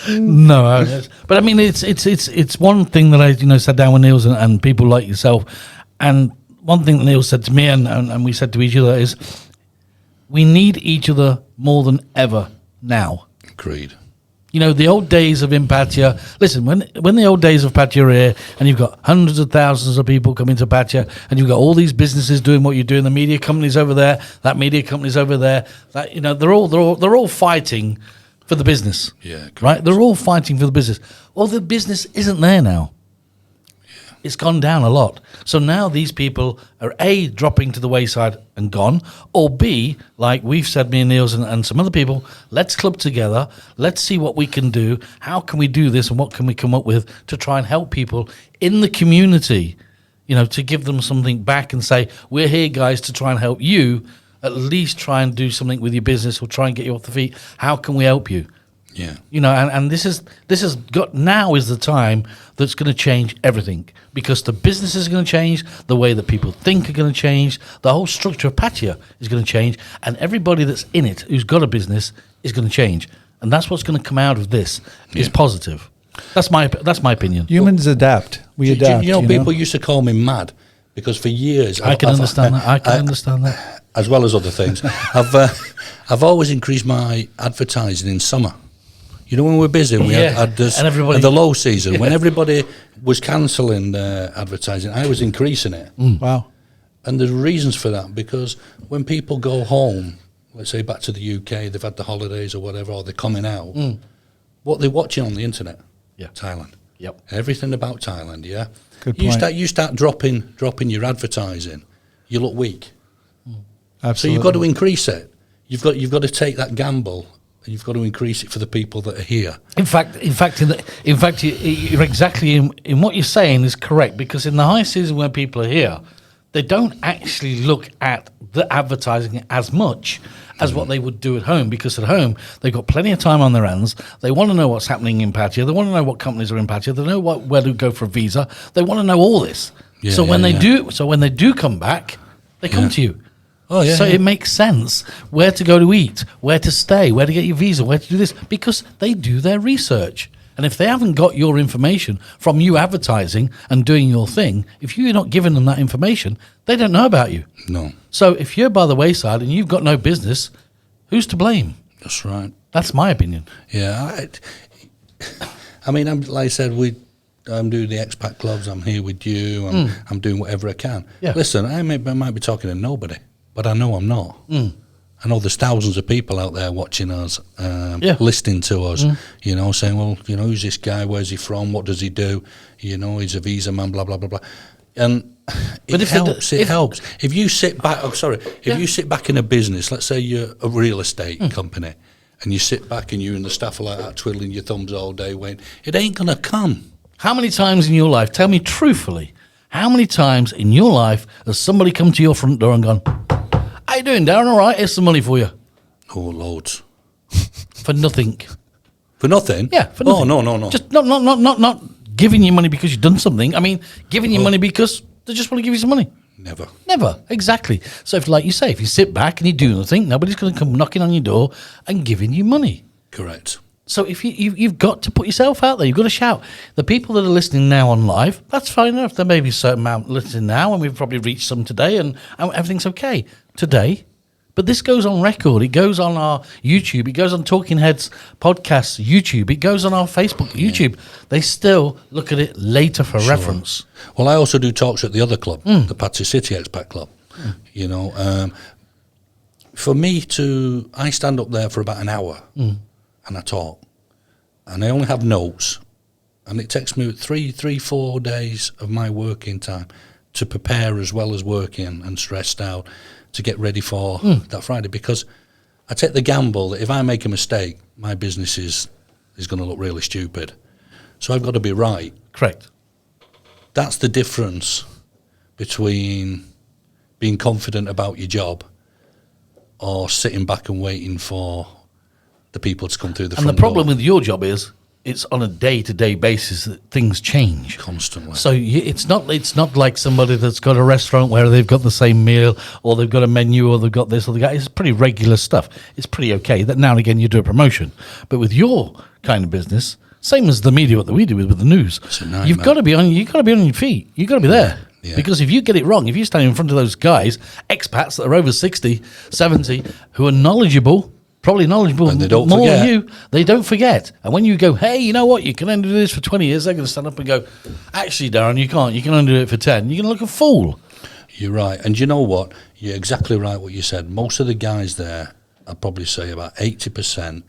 No, but I mean, it's one thing that I sat down with Niels and people like yourself, and one thing that Neil said to me and we said to each other is, we need each other more than ever now. Agreed. The old days of Pattaya. Listen, when the old days of Pattaya are here, and you've got hundreds of thousands of people coming to Pattaya, and you've got all these businesses doing what you're doing, the media companies over there, that media companies over there, that they're all fighting for the business. Yeah. Correct. Right. They're all fighting for the business. Well, the business isn't there now. It's gone down a lot. So now these people are A, dropping to the wayside and gone, or B, like we've said, me and Niels and some other people, let's club together, let's see what we can do, how can we do this, and what can we come up with to try and help people in the community, to give them something back and say, we're here, guys, to try and help you, at least try and do something with your business or try and get you off the feet. How can we help you? Yeah. And this has got, now is the time that's going to change everything, because the business is going to change, the way that people think are going to change, the whole structure of Pattaya is going to change, and everybody that's in it who's got a business is going to change, and that's what's going to come out of this is positive. That's my opinion. Humans adapt. We adapt. People used to call me mad because for years I can understand that. As well as other things, I've always increased my advertising in summer. When we're busy, we had this, and everybody, the low season, when everybody was cancelling advertising, I was increasing it. Wow. And there's reasons for that, because when people go home, let's say back to the UK, they've had the holidays or whatever, or they're coming out, what they're watching on the internet, Thailand. Yep. Everything about Thailand, yeah? Good point. You start dropping your advertising, you look weak. Absolutely. So you've got to increase it. You've got to take that gamble. You've got to increase it for the people that are here. In fact, you're exactly in what you're saying is correct, because in the high season when people are here, they don't actually look at the advertising as much as what they would do at home, because at home they've got plenty of time on their hands. They want to know what's happening in Pattaya. They want to know what companies are in Pattaya. They know where to go for a visa. They want to know all this. So when they do come back, they come to you. Oh, yeah, so it makes sense where to go to eat, where to stay, where to get your visa, where to do this, because they do their research. And if they haven't got your information from you advertising and doing your thing, if you're not giving them that information, they don't know about you. No. So if you're by the wayside and you've got no business, who's to blame? That's right. That's my opinion. Yeah. I mean, like I said, I'm doing the expat clubs. I'm here with you. I'm doing whatever I can. Yeah. Listen, I might be talking to nobody, but I know I'm not. I know there's thousands of people out there watching us, listening to us, saying, well, who's this guy? Where's he from? What does he do? He's a visa man, blah, blah, blah, blah. And it helps. If you sit back, you sit back in a business, let's say you're a real estate company, and you sit back and you and the staff are like that, twiddling your thumbs all day, waiting, it ain't going to come. How many times in your life, tell me truthfully, how many times in your life has somebody come to your front door and gone, how you doing, Darren? All right, here's some money for you. Oh, loads. For nothing. For nothing? Yeah, for nothing. Oh, no. Just not giving you money because you've done something. I mean, giving you money because they just want to give you some money. Never. Exactly. So if, like you say, if you sit back and you do nothing, nobody's going to come knocking on your door and giving you money. Correct. So if you've got to put yourself out there, you've got to shout. The people that are listening now on live, that's fine enough. There may be a certain amount listening now, and we've probably reached some today, and everything's okay today. But this goes on record. It goes on our YouTube. It goes on Talking Heads podcast YouTube. It goes on our Facebook, YouTube. They still look at it later for reference. Well, I also do talks at the other club, the Pattaya City Expat Club. For me I stand up there for about an hour and I talk. And I only have notes. And it takes me 4 days of my working time to prepare as well as working and stressed out to get ready for that Friday, because I take the gamble that if I make a mistake, my business is going to look really stupid. So I've got to be right. Correct. That's the difference between being confident about your job or sitting back and waiting for the people to come through the front door. And the problem with your job is it's on a day-to-day basis that things change constantly. So it's not like somebody that's got a restaurant where they've got the same meal, or they've got a menu, or they've got this, or they've got. It's pretty regular stuff. It's pretty okay. That now and again you do a promotion, but with your kind of business, same as the media, what we do with the news, you've got to be on. You've got to be on your feet. You've got to be there. Yeah. Because if you get it wrong, if you stand in front of those guys, expats that are over 60, 70, who are knowledgeable. Probably knowledgeable and they don't more forget. than you. They don't forget. And when you go, hey, you know what? You can only do this for 20 years. They're going to stand up and go, actually, Darren, you can't. You can only do it for 10. You're going to look a fool. You're right. And you know what? You're exactly right what you said. Most of the guys there, I'd probably say about 80%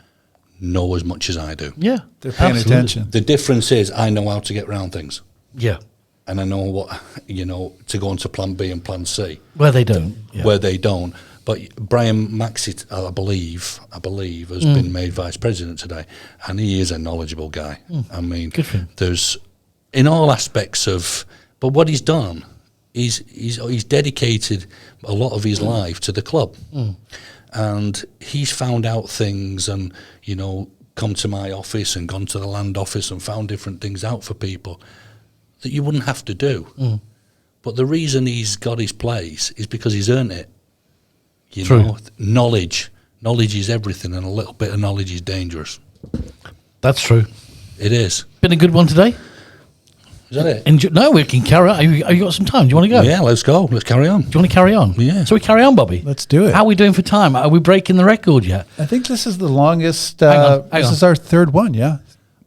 know as much as I do. Yeah. They're paying attention. The difference is I know how to get around things. Yeah. And I know what, to go into plan B and plan C. Where they don't. Yeah. Where they don't. But Brian Maxey, I believe, has been made vice president today, and he is a knowledgeable guy. I mean, good for him. There's in all aspects of, but what he's done, he's dedicated a lot of his life to the club, and he's found out things, and come to my office and gone to the land office and found different things out for people that you wouldn't have to do. But the reason he's got his place is because he's earned it. True. Knowledge is everything, and a little bit of knowledge is dangerous. That's true. It is. Been a good one today. Is that it? No, we can carry on. Have you got some time? Do you want to go? Yeah, let's go. Let's carry on. Do you want to carry on? Yeah. So we carry on, Bobby? Let's do it. How are we doing for time? Are we breaking the record yet? I think this is the longest. Hang on. This is our third one, yeah?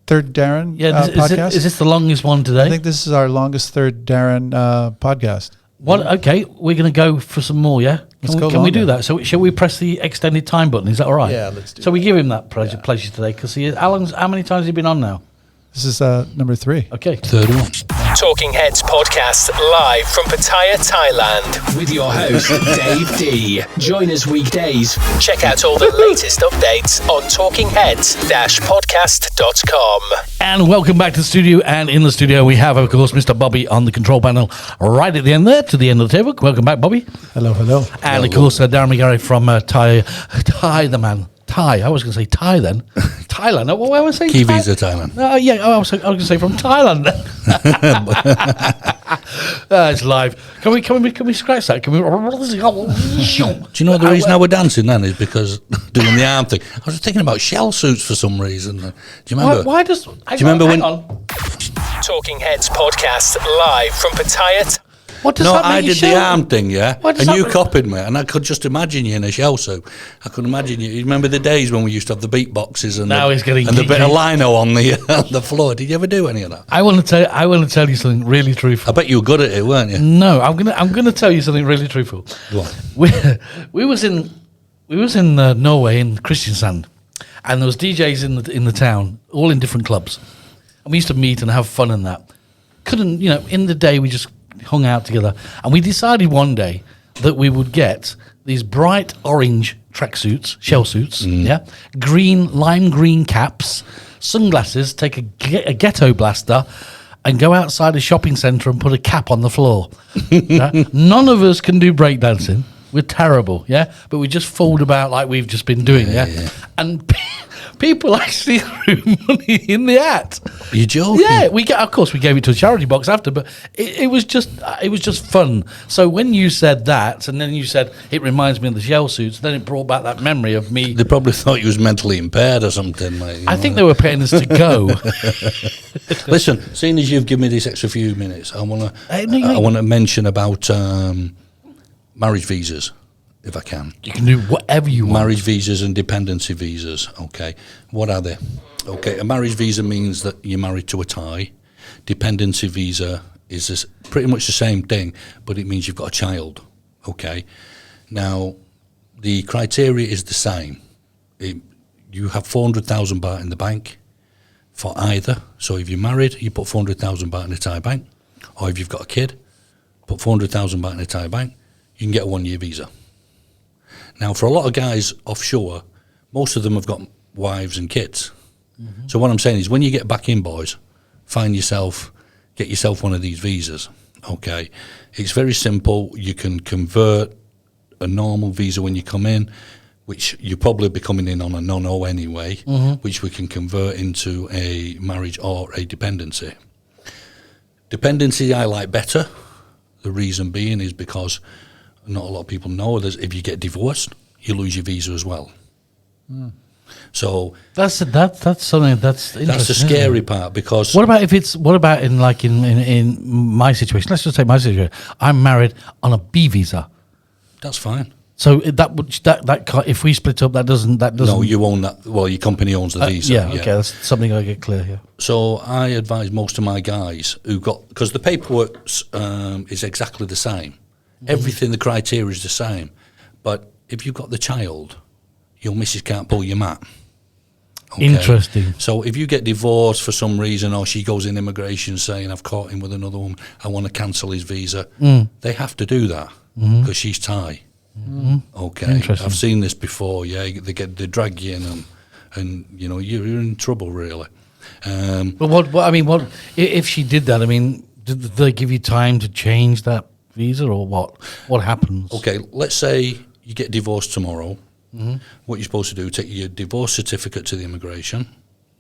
Third Darren podcast. Is this the longest one today? I think this is our longest third Darren podcast. What? Okay, we're going to go for some more, yeah? Can we do that? So shall we press the extended time button? Is that all right? Yeah, let's do So we give him that pleasure today, because how many times has he been on now? This is number 3. Okay. Third one. Talking Heads podcast live from Pattaya, Thailand with your host, Dave D. Join us weekdays. Check out all the latest updates on talkingheads-podcast.com. And welcome back to the studio. And in the studio, we have, of course, Mr. Bobby on the control panel right at the end there, to the end of the table. Welcome back, Bobby. Hello. And, of course, Darren Mcgarry from Thai, the man. Thai. I was going to say Thai then. Thailand. What was I saying? Key visa Thailand. I was going to say from Thailand. It's live. Can we scratch that? Can we? Do you know the reason I were dancing then is because doing the arm thing. I was thinking about shell suits for some reason. Do you remember? Why does? Do you remember when? Talking Heads podcast live from Pattaya. What does No, that make I you did show? the arm thing, yeah, What does and that you mean? copied me, and I could just imagine you in a shell suit. I could imagine you. You remember the days when we used to have the beatboxes and Now the, he's getting and the bit of geeky. lino on the floor? Did you ever do any of that? I want to tell you something really truthful. I bet you were good at it, weren't you? No, I'm gonna tell you something really truthful. Go on. We was in Norway in Kristiansand, and there was DJs in the town, all in different clubs, and we used to meet and have fun and that. Couldn't in the day we just hung out together, and we decided one day that we would get these bright orange tracksuits, shell suits, lime green caps, sunglasses, take a ghetto blaster, and go outside a shopping centre and put a cap on the floor. None of us can do breakdancing. We're terrible, but we just fooled about like we've just been doing, and people actually threw money in the hat. Are you joking? Yeah, of course we gave it to a charity box after, but it was just fun. So when you said that, and then you said it reminds me of the shell suits, then it brought back that memory of me. They probably thought you was mentally impaired or something. Like, I think they were paying us to go. Listen, seeing as you've given me this extra few minutes, I want to mention about marriage visas, if I can. You can do whatever you want. Marriage visas and dependency visas. Okay, what are they? Okay, a marriage visa means that you're married to a Thai. Dependency visa is pretty much the same thing, but it means you've got a child. Okay, now the criteria is the same. You have 400,000 baht in the bank for either. So if you're married, you put 400,000 baht in a Thai bank, or if you've got a kid, put 400,000 baht in a Thai bank. You can get a 1-year visa. Now, for a lot of guys offshore, most of them have got wives and kids. Mm-hmm. So what I'm saying is, when you get back in, boys, get yourself one of these visas. Okay, it's very simple. You can convert a normal visa when you come in, which you'll probably be coming in on a non-O anyway, which we can convert into a marriage or a dependency. Dependency I like better. The reason being is because not a lot of people know that if you get divorced, you lose your visa as well. So that's something that's interesting. that's the scary part, because What about in my situation? Let's just take my situation. I'm married on a B visa. that's fine. So if we split up, that doesn't. No, you own that. Well, your company owns the visa. Yeah, okay, that's something I get clear here. So I advise most of my guys because the paperwork is exactly the same. Everything, the criteria is the same. But if you've got the child, your missus can't pull your mat. Okay? Interesting. So if you get divorced for some reason, or she goes in immigration saying, I've caught him with another woman, I want to cancel his visa, they have to do that because she's Thai. Okay, Interesting. I've seen this before. Yeah, they drag you in, and you're in trouble really. But what if she did that? I mean, did they give you time to change that visa, or what? What happens? Okay, let's say you get divorced tomorrow. What you're supposed to do? Take your divorce certificate to the immigration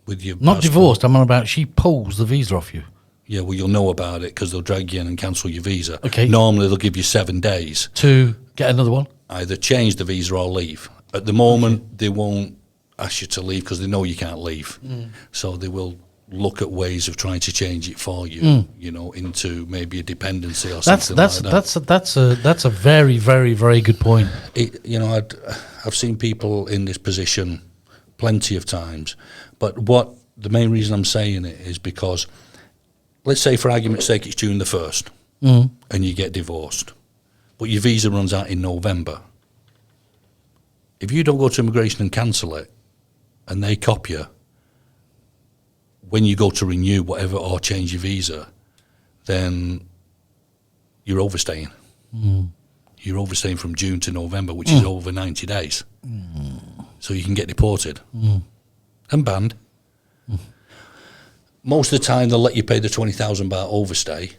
with your Not passport. divorced. I'm on about she pulls the visa off you. Yeah, well, you'll know about it because they'll drag you in and cancel your visa. Okay. Normally, they'll give you 7 days. To get another one? Either change the visa or leave. At the moment, they won't ask you to leave because they know you can't leave. So they will look at ways of trying to change it for you, into maybe a dependency or something like that. That's a very, very, very good point. I've seen people in this position plenty of times, but the main reason I'm saying it is because, let's say for argument's sake, it's June the 1st, and you get divorced, but your visa runs out in November. If you don't go to immigration and cancel it, and they copy you, when you go to renew whatever or change your visa, then you're overstaying. You're overstaying from June to November, which is over 90 days. So you can get deported and banned. Most of the time, they'll let you pay the 20,000 baht overstay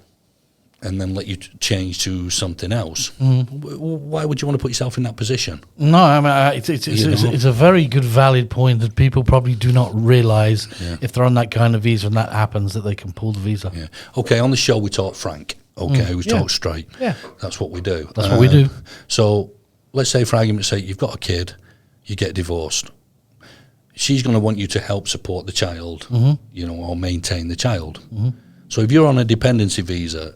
and then let you change to something else. Why would you want to put yourself in that position? No, I mean, it's a very good, valid point that people probably do not realise if they're on that kind of visa and that happens, that they can pull the visa. Yeah. Okay, on the show we talk frank. Okay, we talk straight. Yeah. That's what we do. That's what we do. So let's say, for argument's sake, you've got a kid, you get divorced. She's going to want you to help support the child, or maintain the child. So if you're on a dependency visa,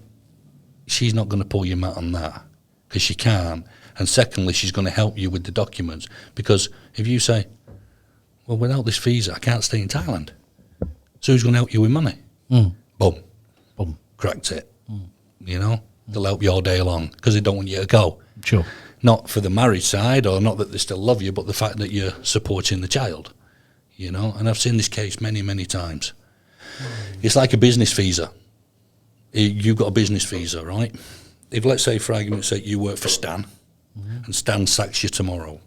she's not going to pull your mat on that because she can't. And secondly, she's going to help you with the documents, because if you say, well, without this visa, I can't stay in Thailand. So who's going to help you with money? Boom. Cracked it. They'll help you all day long because they don't want you to go. Sure. Not for the marriage side, or not that they still love you, but the fact that you're supporting the child. And I've seen this case many, many times. It's like a business visa. You've got a business visa, right? If, let's say, for argument's sake, you work for Stan, and Stan sacks you tomorrow,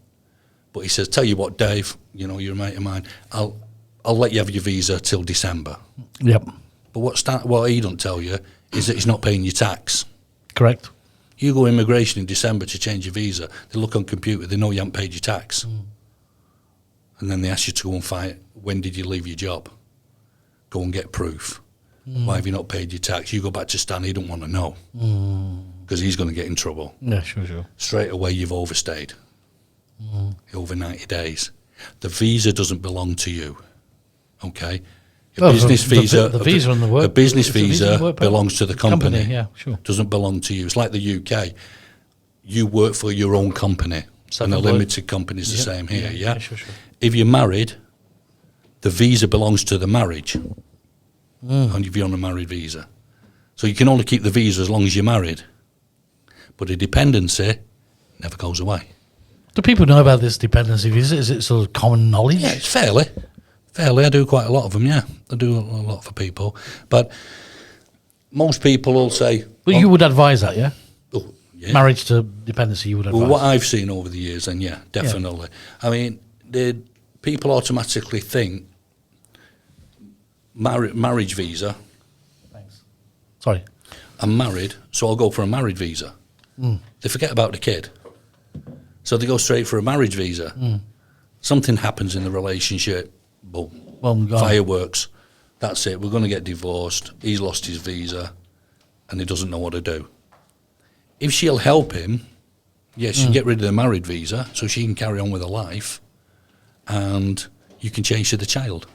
but he says, tell you what, Dave, you're a mate of mine, I'll let you have your visa till December. Yep. But what he don't tell you is that he's not paying your tax. Correct. You go immigration in December to change your visa, they look on computer, they know you haven't paid your tax. And then they ask you to go and fight, when did you leave your job? Go and get proof. Why have you not paid your tax? You go back to Stan, he don't want to know. Because he's going to get in trouble. Yeah, sure. Straight away, you've overstayed. Over 90 days. The visa doesn't belong to you. Okay? A business visa, the visa on the work, a business visa belongs to the company. Yeah, sure. Doesn't belong to you. It's like the UK. You work for your own company, and a limited company is the same here. Yeah. Sure. If you're married, the visa belongs to the marriage, and if you're on a married visa, so you can only keep the visa as long as you're married. But a dependency never goes away. Do people know about this dependency visa? Is it sort of common knowledge? Yeah, it's fairly. I do quite a lot of them, yeah. I do a lot for people. But most people will say... But you would advise that, yeah? Oh, yeah. Marriage to dependency, you would advise? Well, what I've seen over the years, then, yeah, definitely. Yeah. I mean, people automatically think marriage visa... Thanks. Sorry. I'm married, so I'll go for a married visa. They forget about the kid. So they go straight for a marriage visa. Something happens in the relationship... Boom. Fireworks. That's it. We're going to get divorced. He's lost his visa and he doesn't know what to do. If she'll help him, yes, she can get rid of the married visa so she can carry on with her life, and you can change to the child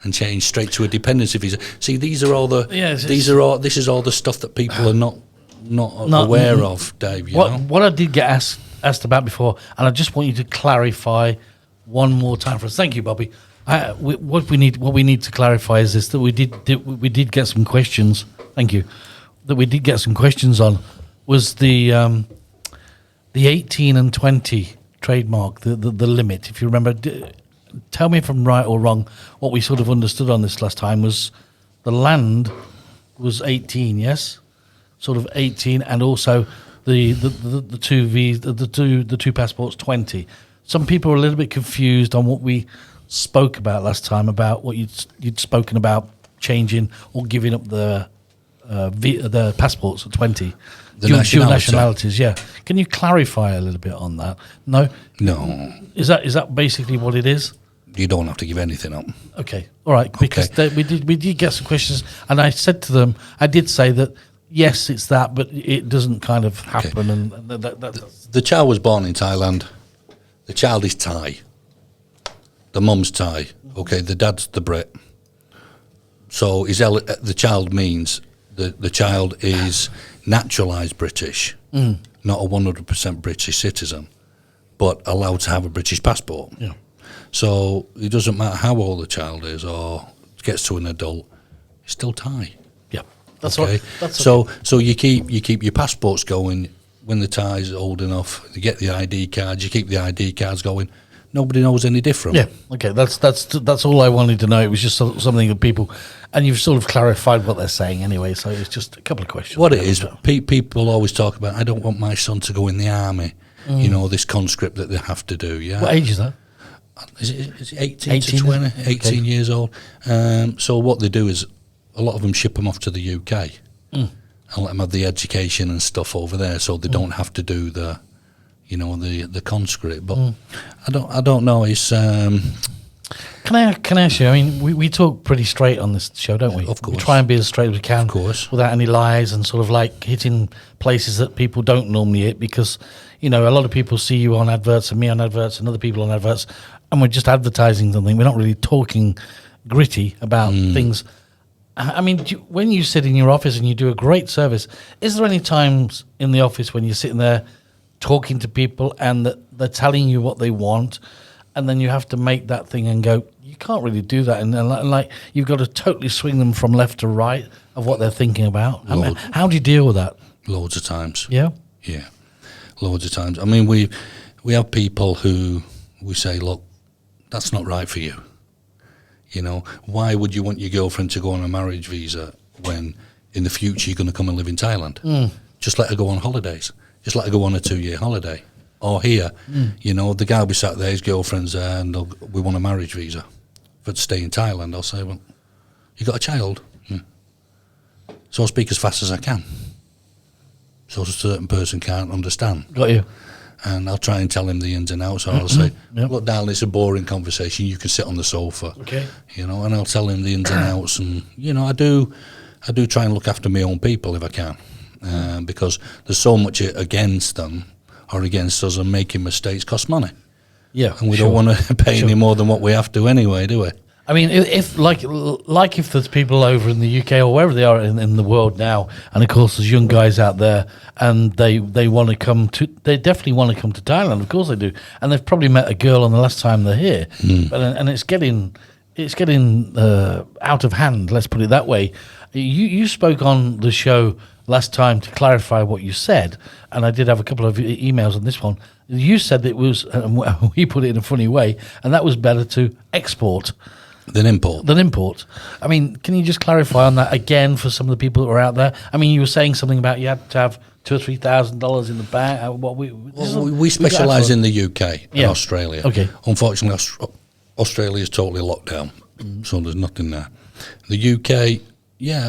and change straight to a dependency visa. See, these are all the this is all the stuff that people are not aware of, Dave. What I did get asked about before, and I just want you to clarify one more time for us. Thank you, Bobby. What we need to clarify is this: that we did get some questions. Thank you. That we did get some questions on was the 18 and 20 trademark, the limit. If you remember, tell me if I'm right or wrong. What we sort of understood on this last time was the land was 18, yes, sort of 18, and also the two passports 20. Some people are a little bit confused on what we spoke about last time, about what you'd spoken about changing or giving up the passports at 20. Dual nationalities, yeah. Can you clarify a little bit on that? No? Is that basically what it is? You don't have to give anything up. Okay, all right. Because we did get some questions, and I said to them, I did say that yes, it's that, but it doesn't kind of happen. And the child was born in Thailand. The child is Thai. The mum's Thai. Okay, the dad's the Brit. So the child means the child is naturalised British, not a 100% British citizen, but allowed to have a British passport. Yeah. So it doesn't matter how old the child is or gets to an adult, it's still Thai. Yeah, that's okay. So you keep your passports going when the Thai's old enough. You get the ID cards. You keep the ID cards going. nobody knows any different. Yeah, okay, that's all I wanted to know. It was just something that people, and you've sort of clarified what they're saying anyway, so it's just a couple of questions. What it is, people always talk about, I don't want my son to go in the army, this conscript that they have to do, yeah? What age is that? Is it 18 to 20, 18 years old? So what they do is, a lot of them ship them off to the UK and let them have the education and stuff over there, so they don't have to do the conscript. But I don't know. It's Can I ask you? I mean, we talk pretty straight on this show, don't we? Of course. We try and be as straight as we can, Of course, without any lies, and sort of like hitting places that people don't normally hit, because a lot of people see you on adverts and me on adverts and other people on adverts, and we're just advertising something. We're not really talking gritty about things. I mean, when you sit in your office and you do a great service, is there any times in the office when you're sitting there talking to people and that they're telling you what they want, and then you have to make that thing and go, you can't really do that, and like you've got to totally swing them from left to right of what they're thinking about? How do you deal with that? Loads of times. Yeah, loads of times. I mean, we have people who we say, look, that's not right for you. Why would you want your girlfriend to go on a marriage visa when in the future you're going to come and live in Thailand? Just let her go on holidays. Just let her go on a 2-year holiday. Or here, the guy will be sat there, his girlfriend's there, and we want a marriage visa for to stay in Thailand. I'll say, well, you got a child? So I'll speak as fast as I can, so a certain person can't understand. Got you. And I'll try and tell him the ins and outs. Or I'll say, look, darling, it's a boring conversation. You can sit on the sofa. Okay. And I'll tell him the ins and outs. And, I do try and look after my own people if I can. Because there's so much against them or against us, and making mistakes costs money. Yeah. And we don't want to pay any more than what we have to anyway, do we? I mean, if if there's people over in the UK or wherever they are in the world now, and of course there's young guys out there, and they want to come to, they definitely want to come to Thailand. Of course they do, and they've probably met a girl on the last time they're here, and it's getting out of hand. Let's put it that way. You spoke on the show last time to clarify what you said, and I did have a couple of emails on this one. You said that it was, we put it in a funny way, and that was better to export than import. I mean, can you just clarify on that again for some of the people that were out there? I mean, you were saying something about you had to have $2,000 or $3,000 in the bank. We specialise in the UK and Australia. Okay. Unfortunately, Australia is totally locked down, so there's nothing there. The UK,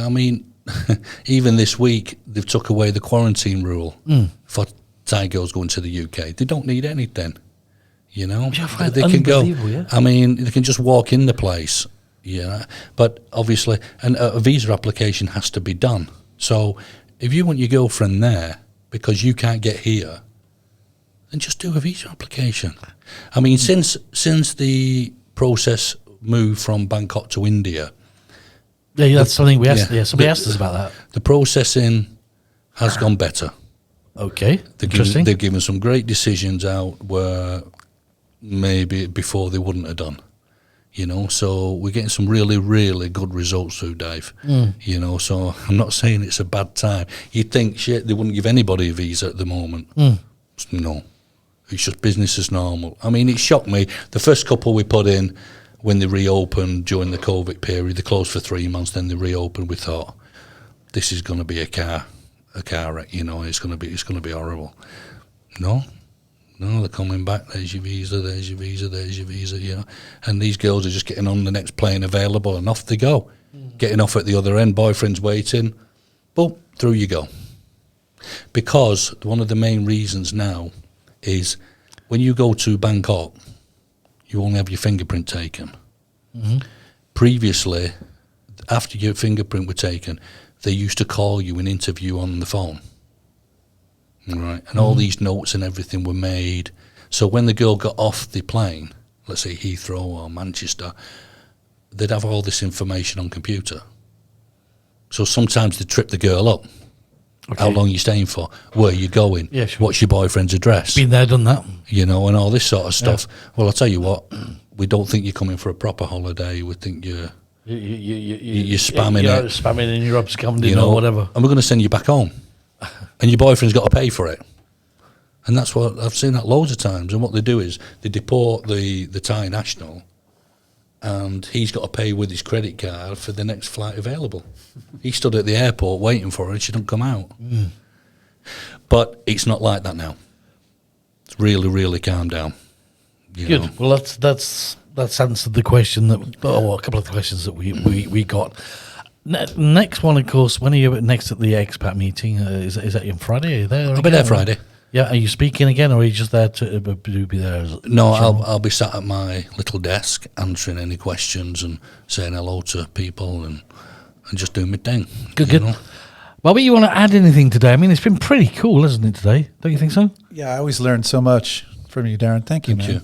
I mean, even this week they've took away the quarantine rule for Thai girls going to the UK. They don't need anything. They can go. Yeah? I mean, they can just walk in the place. But obviously, a visa application has to be done. So if you want your girlfriend there because you can't get here, then just do a visa application. I mean, since the process moved from Bangkok to India. Yeah, that's something we asked. Yeah, somebody asked us about that. The processing has gone better. Okay, interesting. They've given some great decisions out where maybe before they wouldn't have done. So we're getting some really, really good results through Dave. So I'm not saying it's a bad time. You'd think, shit, they wouldn't give anybody a visa at the moment. No, it's just business as normal. I mean, it shocked me. The first couple we put in, when they reopened during the COVID period, they closed for 3 months, then they reopened. We thought, this is going to be a car wreck. It's going to be horrible. No, they're coming back. There's your visa. There's your visa. There's your visa. And these girls are just getting on the next plane available, and off they go. Getting off at the other end, boyfriend's waiting. Boom, through you go. Because one of the main reasons now is when you go to Bangkok, you only have your fingerprint taken. Previously, after your fingerprint were taken, they used to call you and interview on the phone. Right, and all these notes and everything were made. So when the girl got off the plane, let's say Heathrow or Manchester, they'd have all this information on computer. So sometimes they'd trip the girl up. Okay. How long are you staying for? Where are you going? Yeah, sure. What's your boyfriend's address? Been there, done that. And all this sort of stuff. Yeah. Well, I'll tell you what, we don't think you're coming for a proper holiday. We think you're spamming it. Spamming and you're absconding or whatever. And we're going to send you back home. And your boyfriend's got to pay for it. And that's what I've seen that loads of times. And what they do is they deport the Thai national, and he's got to pay with his credit card for the next flight available. He stood at the airport waiting for her, and she didn't come out. But it's not like that now. It's really, really calmed down. Good. Well, that's answered the question a couple of the questions that we got. Next one, of course. When are you next at the expat meeting? Is that on Friday? Are you there? I'll be there Friday. Yeah, are you speaking again, or are you just there to be there? No, I'll be sat at my little desk answering any questions and saying hello to people and just doing my thing. Good. Bobby, you want to add anything today? I mean, it's been pretty cool, hasn't it, today? Don't you think so? Yeah, I always learn so much from you, Darren. Thank you, man.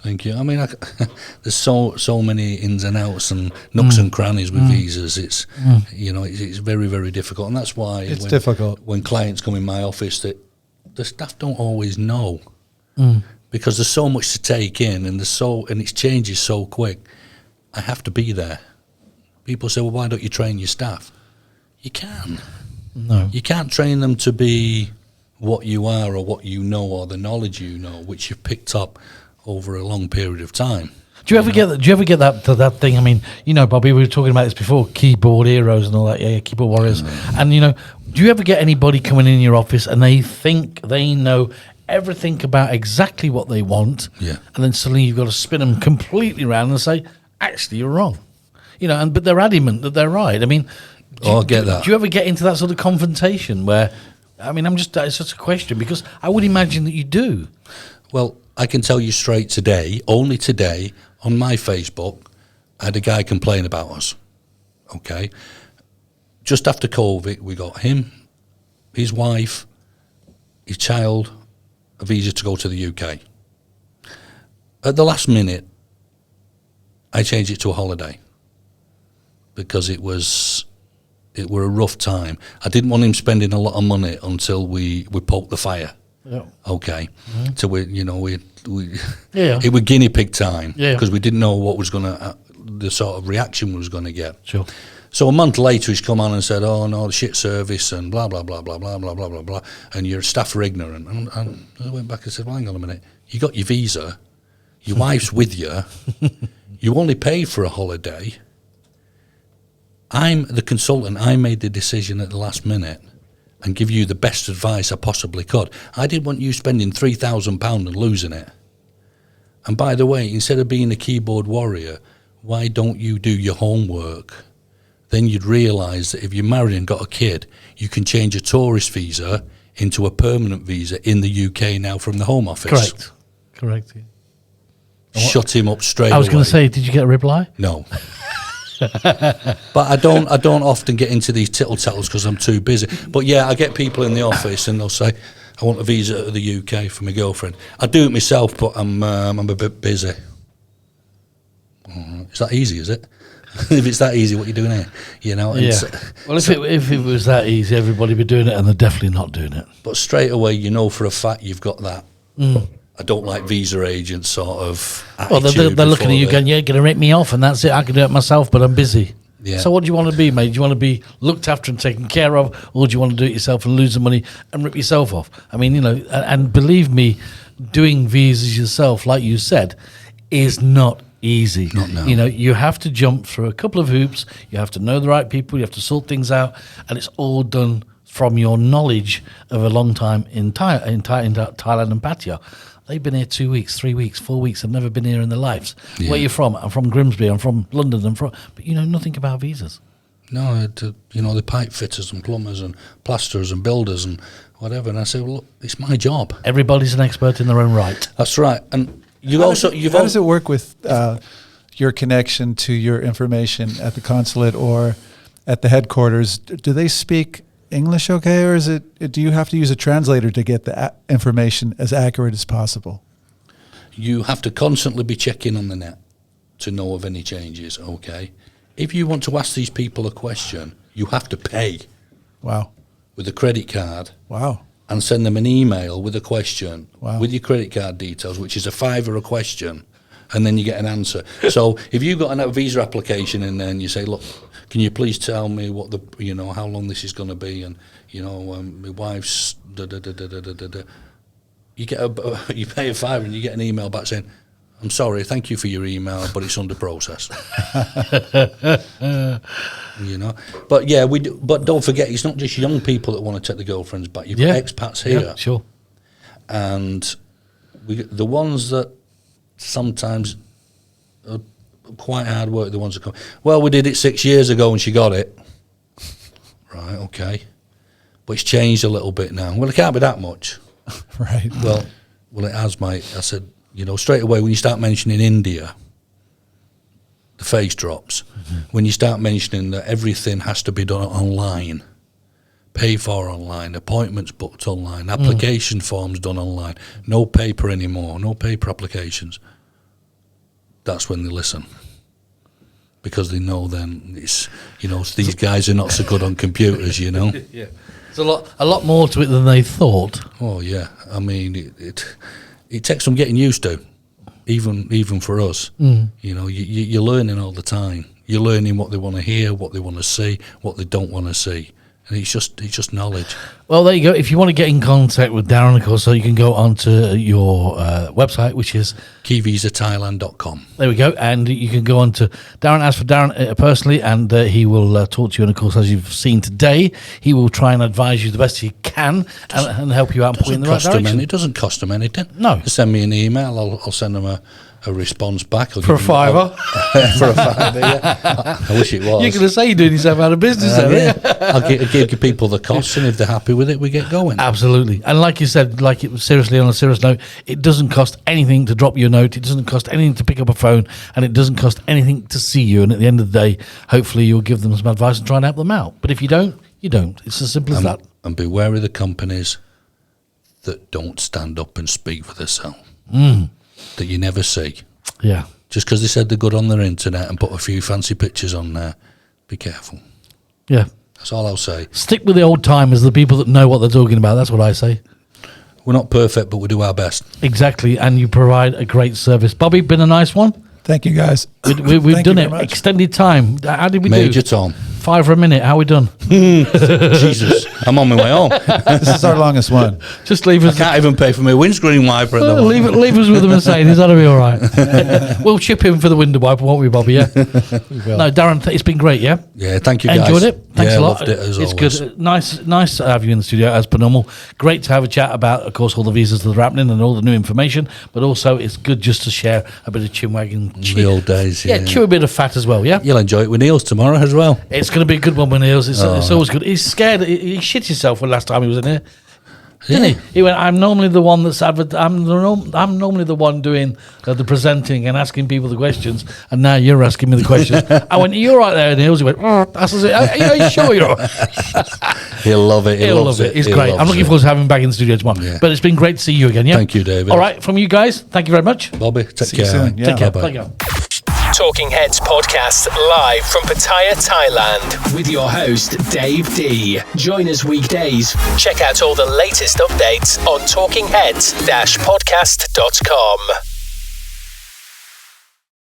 Thank you. I mean, there's so many ins and outs and nooks and crannies with visas. It's it's very, very difficult, and that's why it's difficult when clients come in my office that the staff don't always know because there's so much to take in, and it changes so quick. I have to be there. People say, "Well, why don't you train your staff?" You can. No, you can't train them to be what you are or what you know or the knowledge you know, which you've picked up over a long period of time. Do you ever get that thing? I mean, Bobby, we were talking about this before, keyboard heroes and all that. Yeah, keyboard warriors. And do you ever get anybody coming in your office and they think they know everything about exactly what they want? Yeah. And then suddenly you've got to spin them completely around and say, actually, you're wrong. But they're adamant that they're right. I mean, I get that. Do you ever get into that sort of confrontation where? I mean, it's just a question because I would imagine that you do. Well, I can tell you straight today, only today, on my Facebook, I had a guy complain about us. Okay? Just after COVID, we got him, his wife, his child, a visa to go to the UK. At the last minute, I changed it to a holiday because it were a rough time. I didn't want him spending a lot of money until we poked the fire. Yeah. Okay. So it was guinea pig time because we didn't know what was going to the sort of reaction we was going to get. Sure. So a month later, he's come on and said, "Oh no, the shit service and blah blah blah blah blah blah blah blah blah," and your staff are ignorant. And I went back and said, "Well, hang on a minute. You got your visa, your wife's with you, you only paid for a holiday. I'm the consultant. I made the decision at the last minute and give you the best advice I possibly could. I didn't want you spending £3,000 and losing it. And by the way, instead of being a keyboard warrior, why don't you do your homework? Then you'd realise that if you're married and got a kid, you can change a tourist visa into a permanent visa in the UK now from the Home Office." Correct. Shut him up straight away. I was going to say, did you get a reply? No. But I don't often get into these tittle-tattles because I'm too busy. But yeah, I get people in the office and they'll say, "I want a visa to the UK for my girlfriend." I do it myself, but I'm a bit busy. It's that easy, is it? If it's that easy, what are you doing here? Yeah. Well, if it was that easy, everybody would be doing it, and they're definitely not doing it. But straight away, you know for a fact you've got that. I don't like visa agents sort of attitude. Well, they're looking at you going, "You're going to rip me off, and that's it. I can do it myself, but I'm busy." Yeah. So what do you want to be, mate? Do you want to be looked after and taken care of, or do you want to do it yourself and lose the money and rip yourself off? I mean, and believe me, doing visas yourself, like you said, is not easy. Not now. You have to jump through a couple of hoops. You have to know the right people. You have to sort things out, and it's all done from your knowledge of a long time in Thailand and Pattaya. They've been here 2 weeks, 3 weeks, 4 weeks. They've never been here in their lives. Yeah. Where are you from? I'm from Grimsby. I'm from London. But you know nothing about visas. No, the pipe fitters and plumbers and plasterers and builders and whatever. And I say, "Well, look, it's my job." Everybody's an expert in their own right. That's right. And how does it work with your connection to your information at the consulate or at the headquarters? Do they speak English okay, or do you have to use a translator to get the information as accurate as possible? You have to constantly be checking on the net to know of any changes, okay? If you want to ask these people a question, you have to pay. Wow. With a credit card. Wow. And send them an email with a question, wow, with your credit card details, which is £5 a question, and then you get an answer. So if you've got a visa application in there and you say, "Look, can you please tell me what how long this is going to be, and my wife's da da da da da da da," you get you pay a $5 and you get an email back saying, "I'm sorry, thank you for your email, but it's under process." You know, but yeah, but don't forget, it's not just young people that want to take the girlfriends back. You've got expats here, yeah, sure, and the ones that sometimes are quite hard work. The ones that come, well, we did it 6 years ago and she got it. Right, okay, but it's changed a little bit now. Well, it can't be that much, Right. Well, it has, mate. I said, you know, straight away when you start mentioning India, the face drops. When you start mentioning that everything has to be done online, paid for online, appointments booked online, application forms done online, no paper anymore, no paper applications, that's when they listen. Because they know then it's, you know, these guys are not so good on computers, you know. yeah. There's a lot more to it than they thought. Oh yeah, I mean it takes some getting used to, even for us. You know, you're learning all the time. You're learning what they want to hear, what they want to see, what they don't want to see, and it's just knowledge. Well, there you go. If you want to get in contact with Darren, of course, so you can go onto your website, which is KeyVisaThailand.com. There we go, and you can go on to Darren. As for Darren personally, and he will talk to you, and of course, as you've seen today, he will try and advise you the best he can and help you out and put you in the right direction. It doesn't cost them anything. No. Just send me an email. I'll send them a response back. For a $5. For a $5, yeah. I wish it was. You're going to say you're doing yourself out of business, I'll give people the costs, and if they're happy with it, we get going. Absolutely. And like you said, seriously, on a serious note, it doesn't cost anything to drop you a note. It doesn't cost anything to pick up a phone, and it doesn't cost anything to see you. And at the end of the day, hopefully you'll give them some advice and try and help them out. But if you don't, you don't. It's as simple as that. And beware of the companies that don't stand up and speak for themselves. That you never see. Yeah. Just because they said they're good on their internet and put a few fancy pictures on there, be careful. Yeah. That's all I'll say. Stick with the old timers, the people that know what they're talking about. That's what I say. We're not perfect, but we do our best. Exactly, and you provide a great service. Bobby, been a nice one. Thank you, guys. We've done it. Extended time. How did we do? Major Tom. 5 for a minute. How we done? Jesus, I'm on my way home. This is our longest one. Just leave us. I can't even pay for my windscreen wiper at the moment. Leave us with the Mercedes. That'll be all right. We'll chip in for the window wiper, won't we, Bobby? Yeah. No, Darren, it's been great. Yeah. Yeah. Thank you, guys. Enjoyed it. Thanks a lot. Loved it as it's always. Good. Nice to have you in the studio as per normal. Great to have a chat about, of course, all the visas that are happening and all the new information. But also, it's good just to share a bit of chinwag and the old days. Yeah, chew a bit of fat as well. Yeah. You'll enjoy it with Niels tomorrow as well. It's going to be a good one with Niels. It's always good. He's scared. He shit himself when last time he was in here. Didn't he? He went, I'm normally the one that's I'm normally the one doing the presenting and asking people the questions, and now you're asking me the questions. I went, you're right there, Niels. He went, that's it. Are you sure you're right? He'll love it. He'll love it. It's great. I'm looking forward to having him back in the studio tomorrow. Yeah. But it's been great to see you again. Yeah. Thank you, David. All right, from you guys, thank you very much. Bobby, take See care. you soon. Yeah. Take care. Bye-bye. Thank you. Talking Heads podcast live from Pattaya, Thailand with your host Dave D. Join us weekdays. Check out all the latest updates on talkingheads-podcast.com.